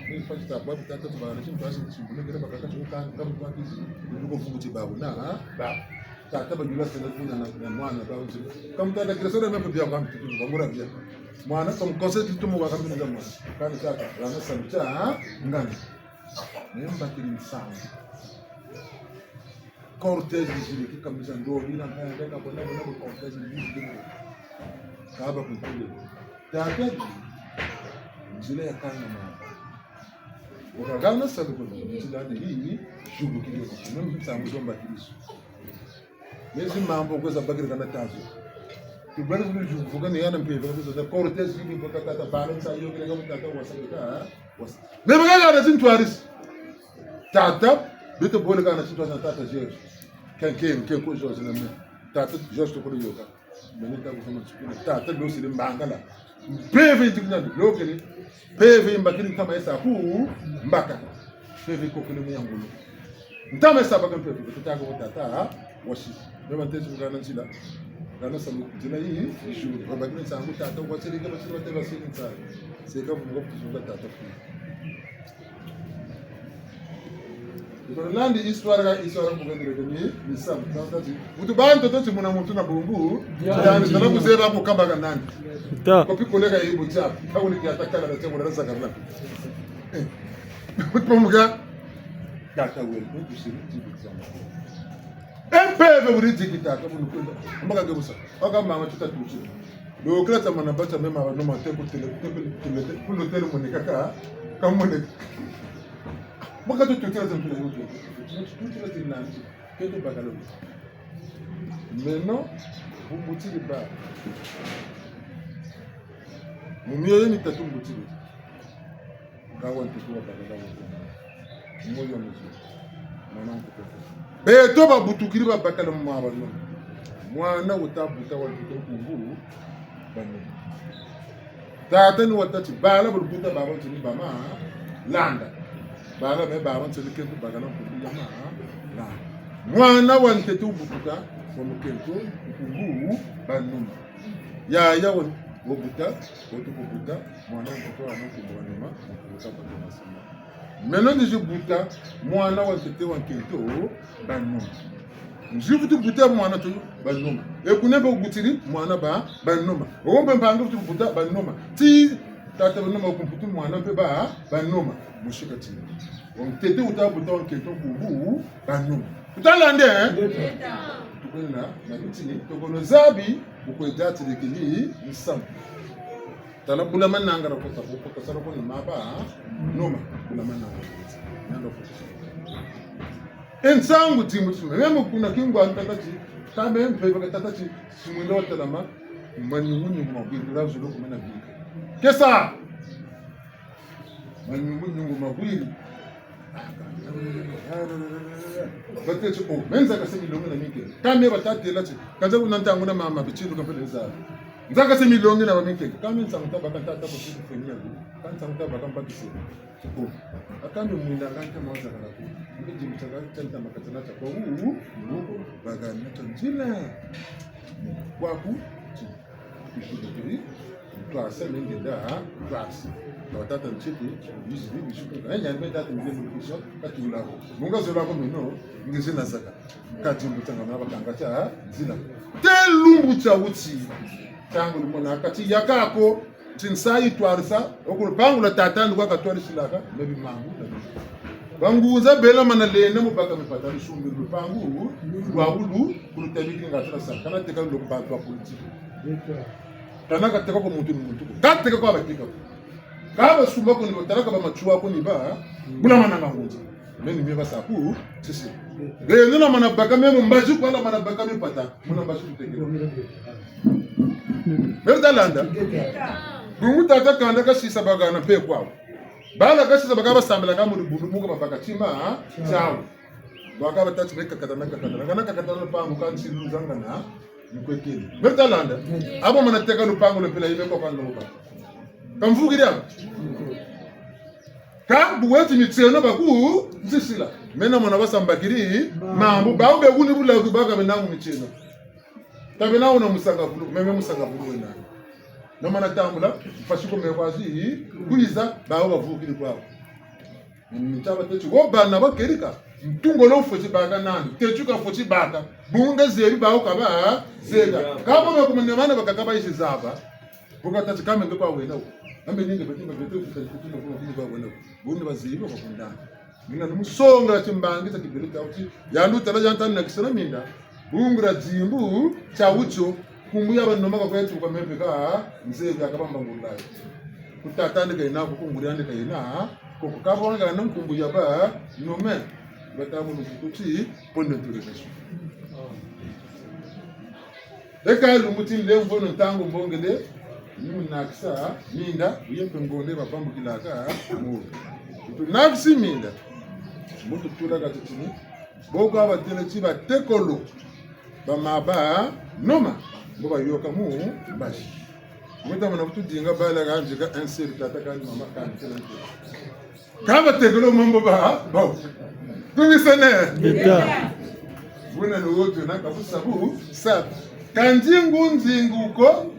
ni fati tabwa tata tubana chini basi chimbule kile bakaka chuka kama kwa kizi nduko fungu tibabu na ba tata bajula sana kuna na mwana ba unzi kama tata kile sura mpe bia kama kitu bangura bia mwana kama konse kitu mu kama ni mwana kana tata rana samcha ngani nemba kilimsanga cortège ziliki kabisa ndo ina mpaka kwa nabo cortège ziliki kaba kutule tata zile ya kana mama wakagana sababu kwa zile hii shughuli kidogo mimi mtamzomba kiliso mezi mambo kwa sababu kana tazo kibali zile shughuli ni yana mpeva kwa sababu cortège ziliki kwa tata balance hiyo kile kama tata wasaka mimi ngala zintuaris tata bito bole kana situation tata George quelqu'un ko George na me tata George to ko yoka mene ta ko sama tsukuna tata lo sile mbangala peve tikna lo kele peve mbakini kama esa ku mbaka peve ko kele myangulo ntama esa baka peve tata ko tata washi mema tete ko kana nsila kana samu jina hii ishuru kwa bakini sangu tata ko sile kama sile tete basili nsa seka mungo kuzunga tata ku Landi histoire kuvendele ni sam. Mutu bantu toti muna muntu na bungu. Yani tala kuzeba ko kamba kanani. Kopi kolega yibu cha. Kawuli ki atakala na temo rasa kabla. Mutu muga. Kaka wel mutu siri tibi sana. Empeve uri tikita ka munu kwenda. Mbaga gebusa. Oga mama tuta tuchi. Lo krata mana bata mema no mateko tele kulo tele monika ka monika. Maka tu tutira tu le hutu. Tutira tu nanti. Keto bagalo. Maintenant, vous moutez ba. Mumiye ni tatu moutile. Kawan tu kwa bagalo. Moyo mzuri. Mwana mtoto. Be to ba butukiri ba bakalo mwa ba no. Mwana utabuta wa kitu kungu. Bano. Tata ni watati bala buta ba wa tuni ba ma landa. Bala me ba wanti kento bagala kukuya ma la mwana wante tu bukuta kono kento kukungu banuma ya won wobuta wotu kubuta mwana mtoto anakumbwanema kubuta banuma sama meno ni buta mwana wante te wankento banuma njibutu buta mwana tu banuma ekunebe ugutiri mwana ba banuma ombe mpango tu buta banuma ti tata banuma kumputu mwana pe ba banuma mushika tini on tete utabuta wanketo kubu banuma utalande tukwenda na kitini tokono zabi ukwedati lekili nsam tala bula mananga rakota ko kasaro ko maba noma bula mananga nando ko ensangu timu memo kuna kingwa ntatati kame mpe bakatati simundo talama manyungu mo bindura zulo ko mena bi kesa manyungu mabwili batecho o menza kasemi longe na minke kame batate lati kaza unantangu na mama bichilu kapele za nzaka semi longe na minke kame nsamta bakatata ko siku fenya kan samta bakamba kisi ko akame mwinda nganta mawaza kana ko ndi mtaka tenta makatana ta ko u bagana tanjila kwaku kishudiri twase ngenda twase watata mchiti yisibi bishuka anya mbeta tumile mkisho katula ko munga zola ko mino ngizina saka kati mbutanga mabakanga cha zina telumbu cha uti tangu limona kati yakako tinsai twarisa okupangu la tatani kwa katwali silaka mebi mangu banguza bela mana lene mubaka mipata lishumbi lupangu lwawulu kulutabiki ngatala saka kana teka lo batwa politiki kana kateka ko muntu kateka ko abatika kaba sumba ko ni taraka ba machua ko ni ba bula mananga ngoza meni miba saku sisi lene na mana baka memo mbaji ko la mana baka mipata muna mbaji kutekela Berdalanda. Bungu tata kanda ka sisa baga na pe kwao. Bala ka sisa baga ba sambela ka mu bungu muga baga chima chao. Baga ba tati beka katana katana pangu ka nsilu zanga na mkwekeli. Berdalanda. Abo manateka lupango le pela ibe ko kan loka. Kamvugi dia. Ka buweti ni tseno baku nzisila. Mena mona basambakiri mambu ba ube kuni bula ku baga benangu ni tseno. Tabena una musanga bulu meme musanga bulu wena no mana tambula fashiko mekwazi kuiza bawo bavukiri kwao mtaba techu wo bana bakerika mtungo lo foti baga nani techu ka foti baga bunga zeri bawo kaba zega kama bakumene bana bakakaba ishizaba buka tatu kama ndo kwa wena ambe ninge batimba betu kutuno kwa wena bundu bazibo bakundana mina numusonga timbangiza kibeleka uti yandu tala jantana nakisana minda bungra jimbu cha ucho kumbuya banoma ka kwetu kwa mepeka mzee akabamba ngulayo kutatandika ina kukunguriandika ina kokukabonga na kumbuya ba nome batamu nukuti ponde turekeso eka lumuti lemvo ntango mbongele nakisa minda uyempe ngonde bapambu kilaka mu tunafsi minda mutu tulaga tutini bogo abatele chiba tekolo bamaba noma boba yoka mu bashi muta mana kutu dinga bala ganje ka insert tata kan mama kan telente kaba tekolo mambo ba bo kumi sene Eta. buna no wotu na kabusabu sab kanjingu nzinguko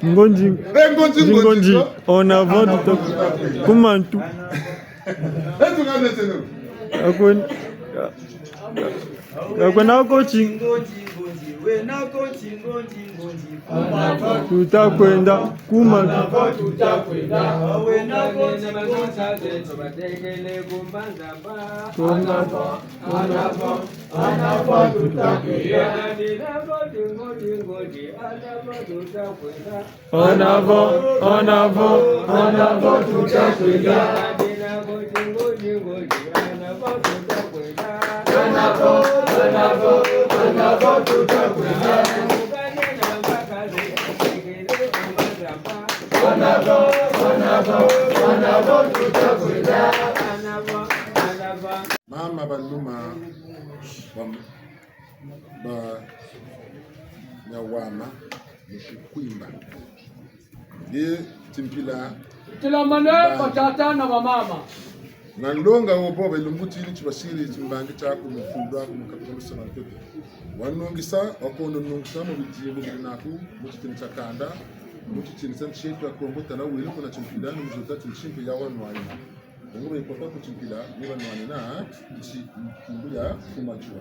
Ngonji on avant de Kumantu. etu ngane teno Akwenda tutakwenda kuma mama banuma ba nyawama mshikwimba ye timpila tilamane patata na mama nalonga wobo belungutini chibashiri chimbangi chako mufundwa kumukapitalo sana pepe wanongisa wakondo nongisa mu bijibu binaku mutitini chakanda mutitini sanchetu akongo tala wili kuna chimpila n'umuzota chimshimpe ya wanwani ngo bepota ku chimpila ni wanwani na chi mfundu ya kumachwa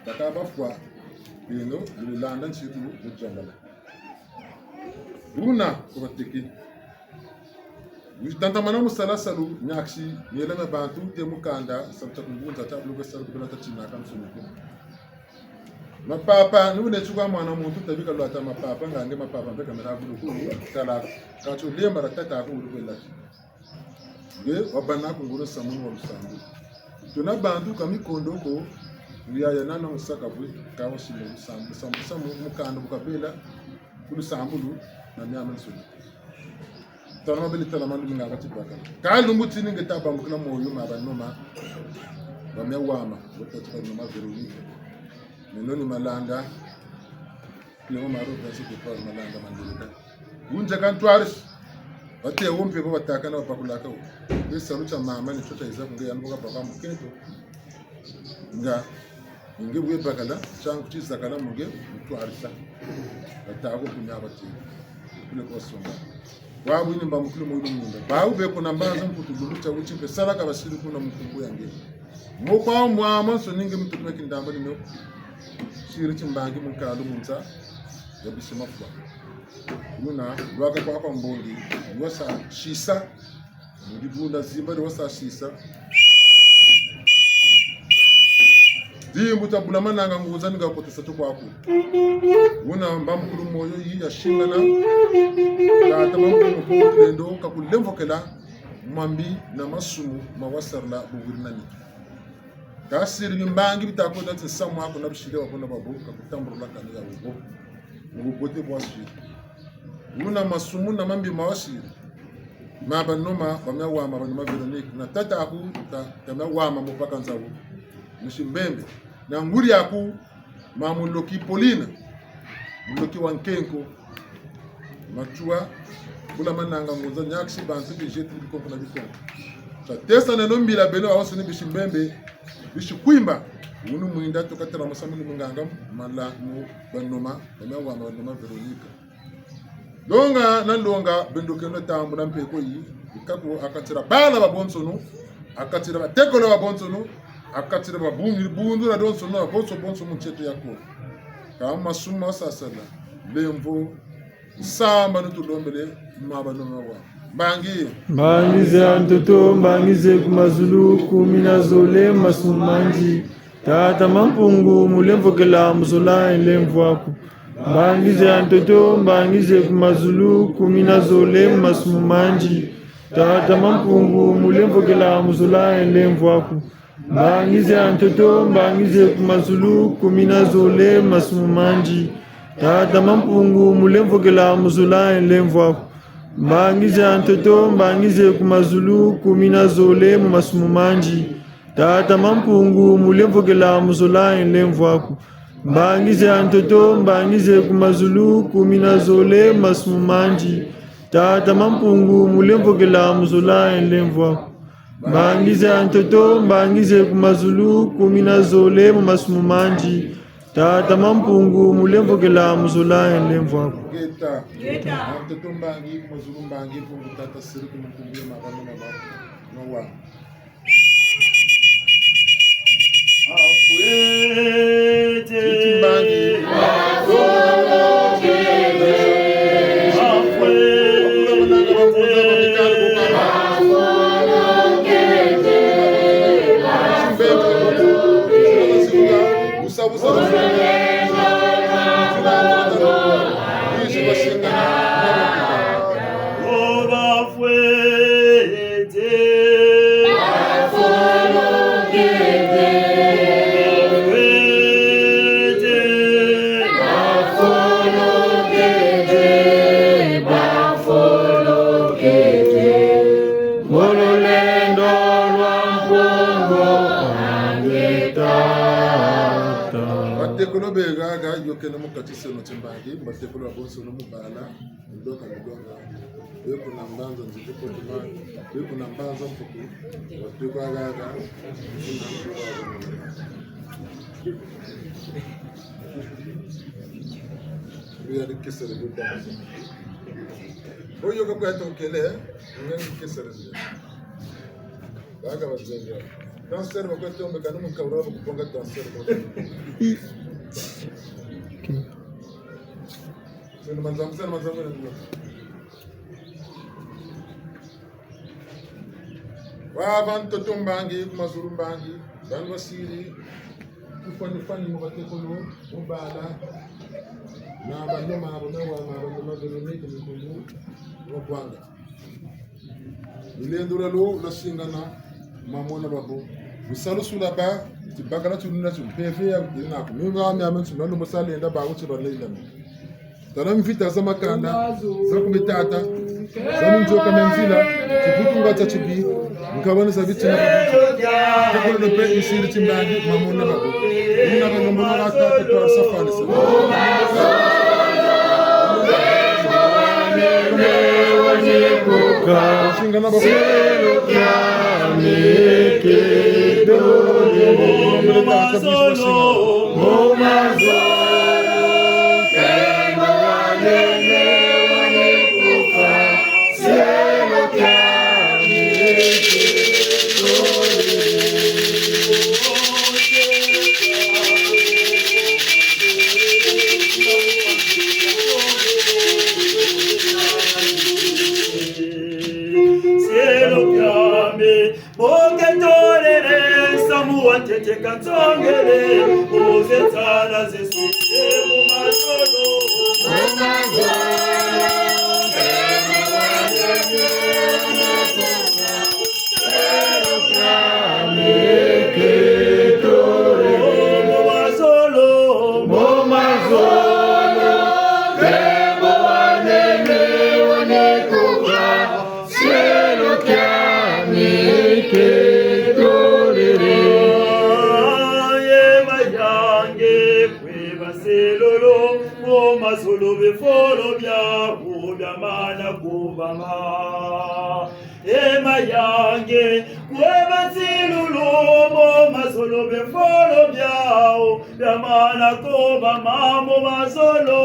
takaba fwa bino lulanda nchitu mujangala runa kubatiki tantamana musalasalu nyaksi yeleme bantu te mukanda sabta kungunza tablu besal bila tachina kan sumuko mapapa nune chukwa mwana muntu tabika lwata mapapa ngange mapapa mbeka merabu ku kala kacho lemba ratata ku kwela nge wabana kunguru samu wa lusambu tuna bantu kamikondo ko yaya nana musaka bwe kawo shimo samu mukanda bukabela kulusambulu na nyama nsulu tama beli tala mandu nga ngati baka kalungu tini ngeta bangu kula moyo mabanoma bamewama botatu noma Veronica nenoni malanda lemo maro kasi kwa malanda mandika unja kantwaris bate wompe bo bataka na bakulaka besa rucha mama ni tota iza kunge yanboka baba muketo nga nge bwe bakala changu chiza kala muge mutwarisa batako kunyabati kule kwa songa wabu ini mba mukulu mwilo mwinda bau beko na mbaza mkutugulu cha uchimpe saraka basiri kuna mkungu ya nge mokwa mwama so ninge mtukume kindamba ni meo shiri chimbangi mkalu munza ya bisima fwa muna waka kwa mbongi wasa shisa mdibunda zimba wasa shisa mbuta bulamana nga nguza nga potesa to kwako una mbamukulu moyo yi yashingana ka tamamukulu ndo ka kulemvokela mwambi na masumu mawasarla bugurnani ka siri mbangi bitako dati samu ako na bishire wabona babu ka kutamburula kana ya ubo ubote bwasi una masumu na mambi mawasiri mabanoma bamyawa banoma Veronica na tata aku tamyawa mupaka nzabu mshimbembe na nguri yaku mamuloki Polina muloki wankenko machua bula mananga ngoza nyaksi bantu bijeti bikonko na bikonko sa testa na nombila beno awasuni bishimbembe bishikwimba unu muinda tokatera masamu munganga mala mu banoma bamyawa banoma Veronica longa nandonga bendoke no tambu na mpeko yi ikako akatira bala babonsonu akatira batekolo babonsonu akatira babungi bundu na donso no bonso muncheto yako kama suma sasala lemvo samba nutulombele mabano mawa bangize antoto bangize kumazulu kumina zole masumanji tata mampungu mulemvo kela musula lemvo aku bangize antoto bangize kumazulu kumina zole masumanji tata mampungu mulemvo kela musula lemvo aku bangize antoto bangize kumazulu kumina zole masumanji tata mampungu mulemvo kela musula lemvo aku bangize antoto bangize kumazulu kumina zole masumanji tata mampungu mulemvo kela musula lemvo aku bangize antoto bangize kumazulu kumina zole masumanji tata mampungu mulemvo kela musula lemvo aku bangize antoto bangize kumazulu kumina zole masumanji tata mampungu mulemvo kela musula lemvo aku Geta antoto bangi kumazulu bangi pungu tata siri kumkumbuye mabano mawa Batekolo begaga yokene mukatise no timbangi batekolo abonso no mubala ndoka ndonga yeko nambanza nziko tuma yeko nambanza mpuku bateko agaga biya dikisere bukwa oyo ko kwato kele ngani kisere baga bazenga transfer bakwato mbekano mukabura kuponga transfer Sendo manzamu Wabantu tumbangi kumazuru mbangi banu basiri kufani mu batekolo mubala na bandoma abonawa mabandoma zonike mikundu wabwanga ilendura lo lasingana mamona babo misalu sulaba tibagala tununa tumpeve ya ina kumwa ame tunalo musalenda ba uchi balenda taram vita za makanda za kumitata za njoka menzila tibutunga tachibi nkabana sabiti na kwa no pe isiri timbandi mamona babo ina ba ngomona rata to safari singana babo Tete katongele uzetana zesite mu masolo Masolo befolo bya udamana kubama ema yange kweba silulumo masolo befolo bya udamana kubama mo masolo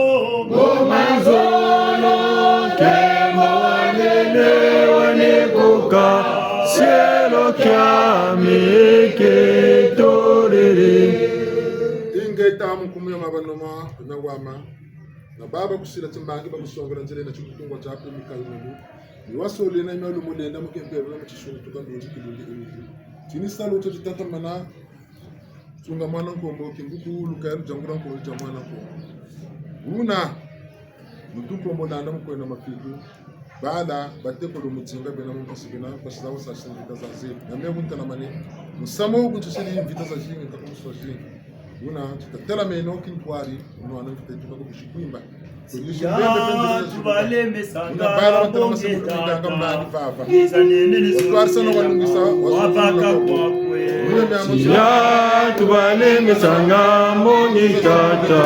kemo wanene wanekuka cielo kyami ketorere ingeta mkumyo mabanoma na wama na baba kusira timbangi bamusongora nzire na chukutungwa chapo mikayumu ni wasole na imalo mulenda mukempero na machishuni tukandonji kilungi emiti tini salo cho tata mana tunga mwana nkombo kinguku lukaru jangura nkombo jamwana nkombo una mutuko mbonanda mkwena mafiku baada bateko lo mutsinga bena mupasigena pasizawo sashinga zaze na mebunta na mane musamo kunchishiri invita za jinga takumswa jinga una tutatela meno kinkwari unaona mfitetuka kushikuimba tubale mesanga bongeta izanene wapaka kwakwe ya tubale mesanga mongitata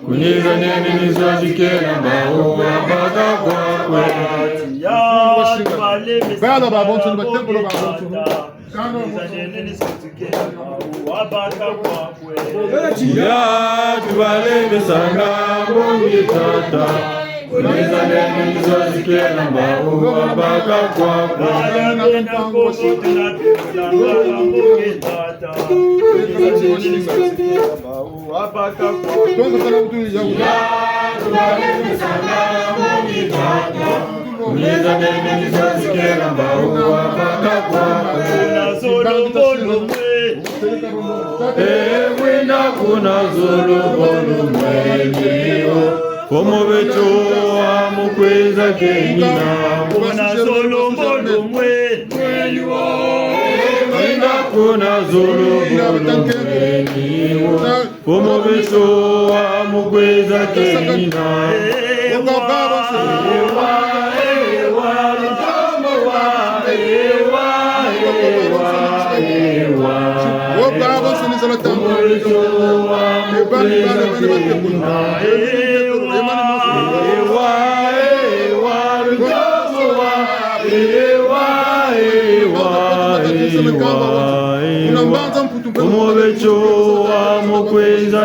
kuniza nene nizazikela mbao wapaka kwakwe ya tubale mesanga bongitata ya tubale mesanga mongitata kuniza neni nizozikela mbao wabaka kwakwe Bayagenda Kongo tunapigana mboge tata wabaka kwakwe kuniza neni nizozikela mbao wabaka kwakwe Ewina kuna zolobolo mweniyo Fomo becho amukweza kenina Kuna zolobolo mweniyo Ewina kuna zolobolo mweniyo Fomo becho amukweza kenina Ewa Umubecho amukweza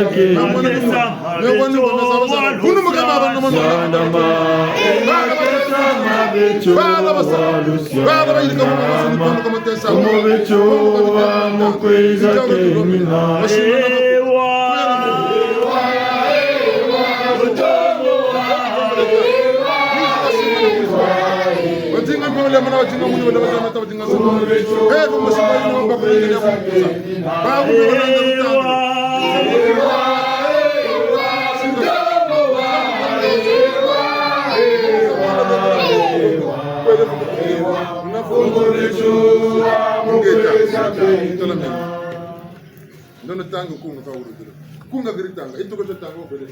Ndono tanga kunga ka urudira. Kunga gritanga, itu ko tanga obele.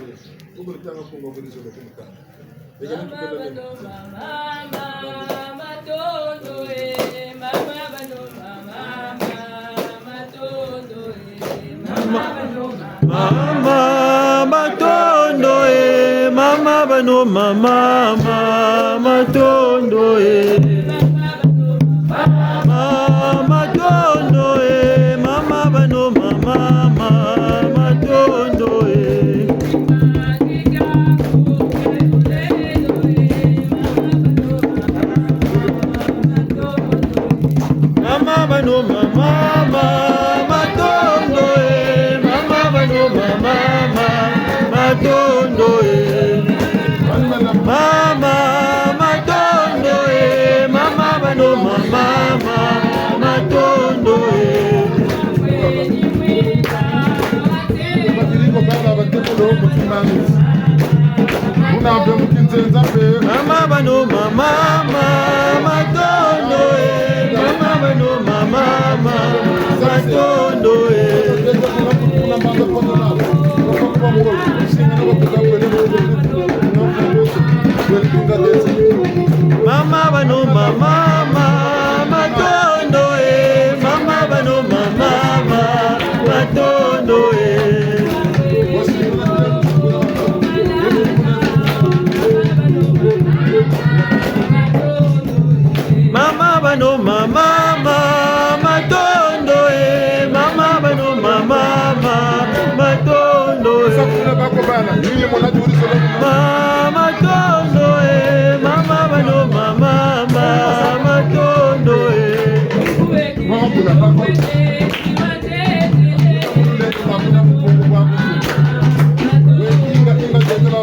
Ugo tanga kunga obele so kunga. Ega nitu ko tanga. Mama tondo mama bano mama tondo mama bano Mama matondo mama bano mama matondo Mama tondo mama bano mama matondo Mama bano mama matondo mama bano mama matondo Mama matondo mama bano mama matondo Mama bano mama matondo mama bano mama matondo Mama bano mama matondo mama bano mama matondo Mama bano mama matondo mama bano mama matondo Mama tondo mama bano mama matondo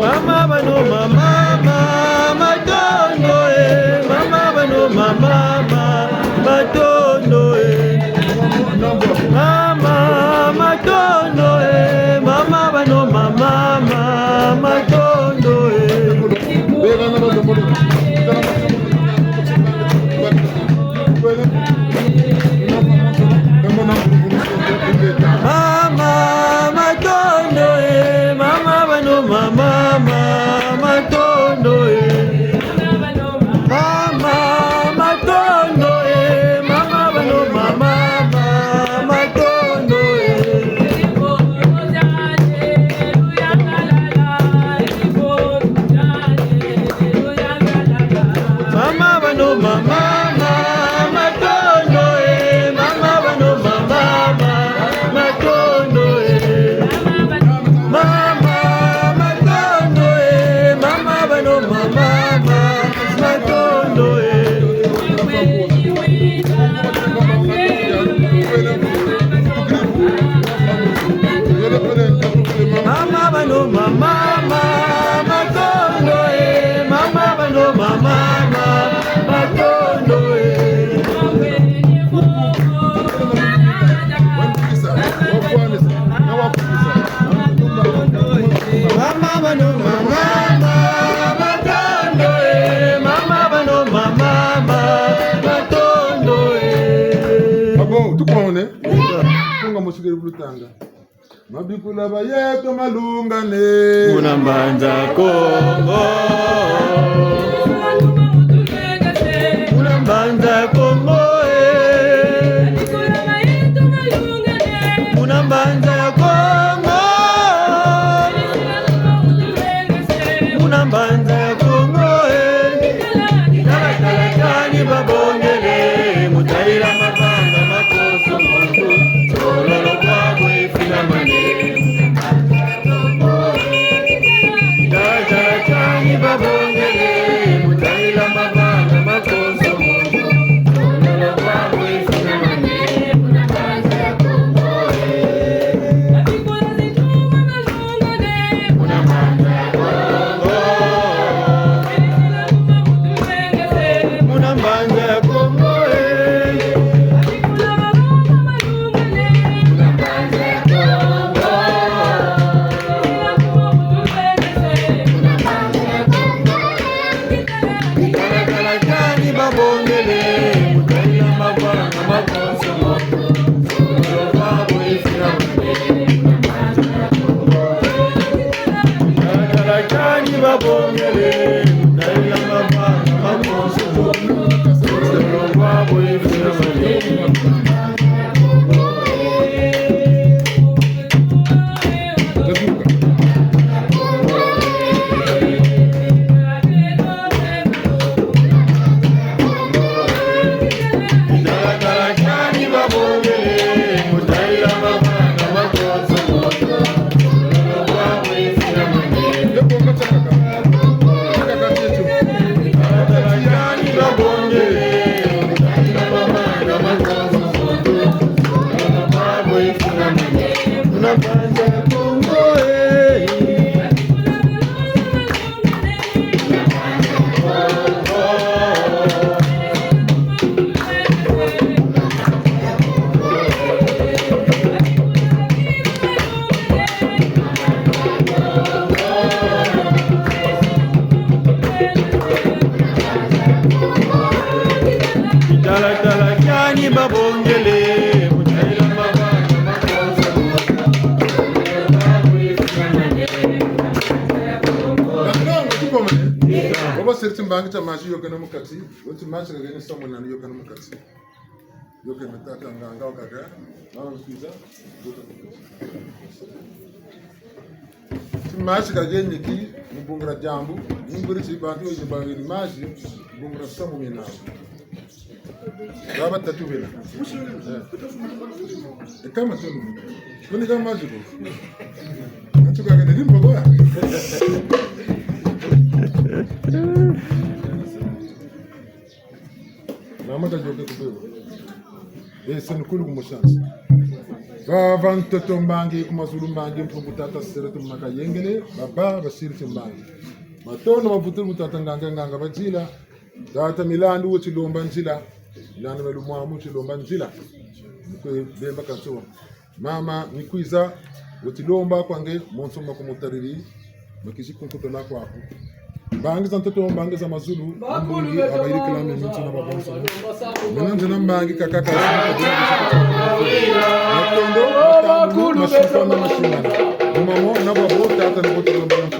Mama bano mama matondo mama bano mama matondo Mama matondo mama bano mama matondo Mama matondo mama bano mama matondo Mama matondo mama bano mama matondo Mama bano mama matondo mama bano mama matondo Mama matondo mama bano mama Lutanga. Mabikula bayeto malungane. Unambanza Kongo. Unambanza Kongo. Unambanza Kongo. Unambanza Kongo. Kani babongele mutaira mabanga makoso mungu tololo kwabwe filamane kani babongele mutaira mabanga makoso mungu tololo kwabwe filamane unabanza Kongo Bangita maji yoke na mukati, wote maji kageni somo na yoke na mukati. Yoke metata nganga okaga, na mfiza, wote mukati. Maji kageni ki mbungra jambu, mbungri si bantu oje bangeni maji, mbungra somo mina. Baba tatu vela. Kama tunu. Kuni kama maji ko. Atu kageni ni mbogo ya. Namata joke kubego. Sen kulu kumushansi. Vavan toto mbangi kumazulu mbangi mpungutata seretu maka yengele baba basiri timbangi. Matono mavuturu mutata nganga bajila. Data milandu uchilomba njila. Milano melumwamu uchilomba njila. Nikwe bemba kaso. Mama nikwiza uchilomba kwange monsoma kumutariri. Makishi kunkutola kwa hapo. Bangi za mtoto bangi za mazulu mbungi abairi kilame mintu na babonso menanje na mbangi kakaka matondo matamu mashifa na mashina mamo na babo tata na boto mbonso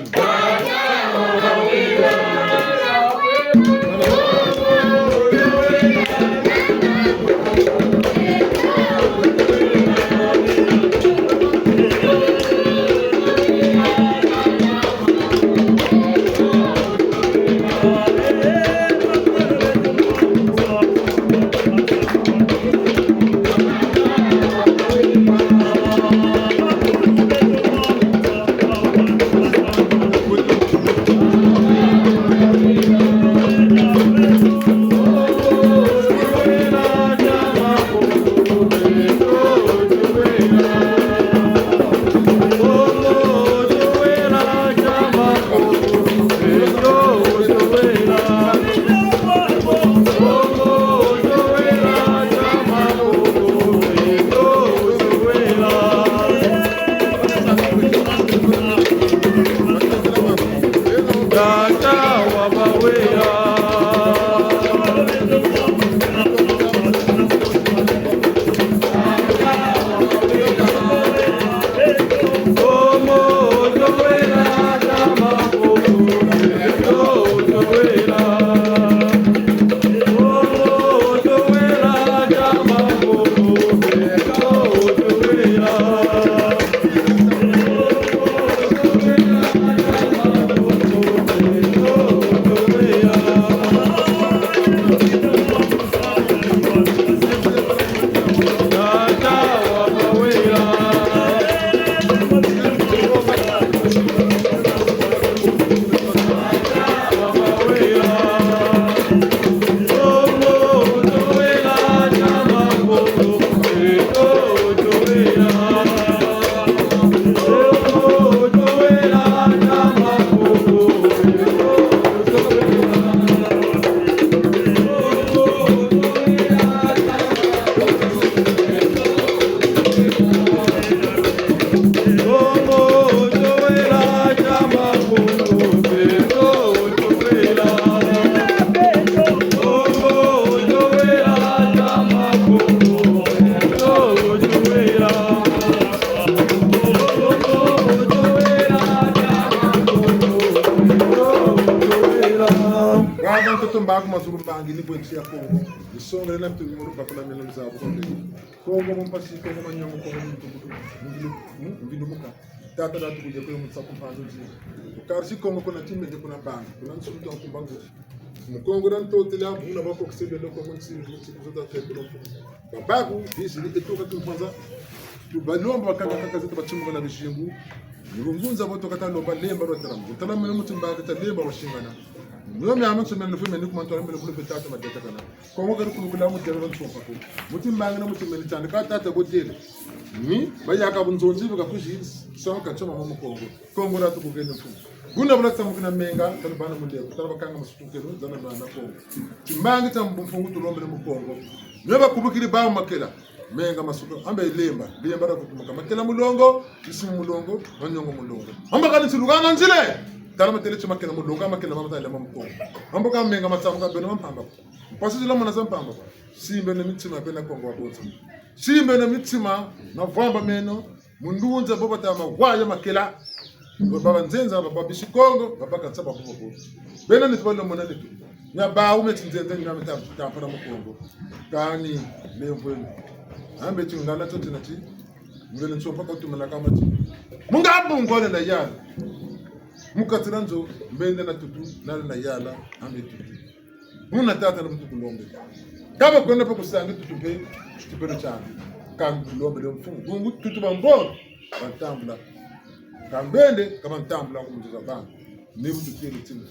mazuru mbangi ni bwenchi ya Kongo isonga na mtu muru bakula melo mzabo Kongo mpasi Kongo manyango Kongo mvindu muka tata datu kuje kwa mtsaku pando zi karshi Kongo kuna timu je kuna bang kuna nsuku ya kumbangu Kongo dan totela buna bako kusebe loko mtsiri kuzoda tepelo babagu hizi ni etoka kumpanza tubalomba bakaka zetu bachimba na bishingu Ngunza boto katalomba lemba rotaramu talama mutimba katalema washingana Nyome amanso mena fume ni kuma ntwara mbele bulu betata madeta kana. Kongo kari kulukula mu jero ntso pako. Mutimba ngana mutimeni cyane ka tata bodele. Ni bayaka bunzonzi buga kuji sonka choma mu Kongo. Kongo ratu kugenda fu. Guna bula tsamu kuna menga talibana mu ndeko talaba kanga masukero zana na Kongo. Timbangi tambu mfungu tulombe mu Kongo. Nyoba kubukiri bawo makela. Menga masuko ambe lemba ra kutumuka makela mulongo isimu mulongo wanyongo mulongo. Amba kani silugana nzile. Talama tele chuma kena mulonga makena mama tale mama Kongo. Ambo ka menga matsamu ka beno mpamba. Pasi zila mona zampamba. Simbe na mitima bena Kongo wabonza. Simbe na mitima na vamba meno mundunza baba tama waya makela. Baba nzenza baba bishi Kongo baba katsaba bobo. Bena ni twalo mona letu. Nya ba umeti nzenza nya meta tapana mu Kongo. Kani lembo. Ambe chungala tote nati. Ngene nsopa ka tumela kama ti. Munga ngole na yana. Mukatiranzo mbende na tutu na yala ambe tutu muna tata na mtu kulombe kama kwenda pa kusanga tutupe tupero cyane kan kulombe le mfungu gungu tutu bamboro batambula kambende kama ntambula kumjuza bana ni mtu kile timu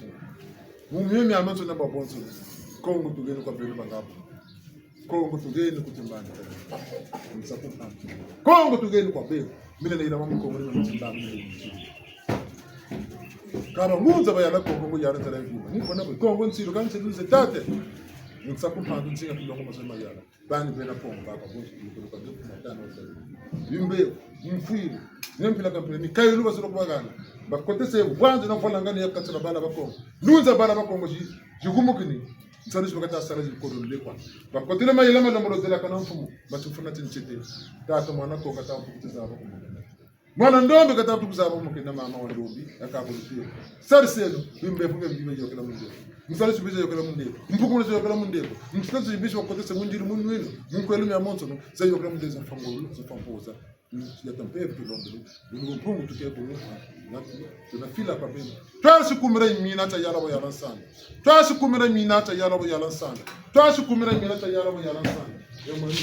mumyemi amanzo na babonzo Kongo tugeni kwa bendo bangapo Kongo tugeni kutimbana msakupa Kongo tugeni kwa bendo mimi na ila mama Kongo ni mtimbana Kama munza bayala Kongo yala taraviva. Ni kona Kongo nsiro kan seduze tate. Nsaku phandu nsinga kulongo masema yala. Bani bena Kongo baba bonke kuloko kwa matana osalo. Yimbe mfiri. Nempila kampeni ni kayulu basoro kubagana. Bakotese bwanze na falangana yakatsala bana ba Kongo. Lunza bana ba Kongo jigumukini. Nsanishi bakata sala jikodo lekwa. Bakotele mayela malomolo dela kana mfumu. Batufuna tinchite. Tata mwana Kongo kata mfukutiza bako. Mwana ndombe katabu kuzaba mukina mama wa ndombi akaburushira sariselo bimbe fume mbibe yokela munde msalishi bize yokela munde mpukuno yokela munde msalishi bize wakotese mundiri munwelo munkwelu ya monso no za yokela munde za fangolo za famposa ya tampe tulombe ngo mpungu tukeko na tunafila kwa bendo twasi kumira minata yala wa yala sana twasi kumira minata yala wa yala sana twasi kumira minata yala wa yala sana ya mwani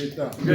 Geta.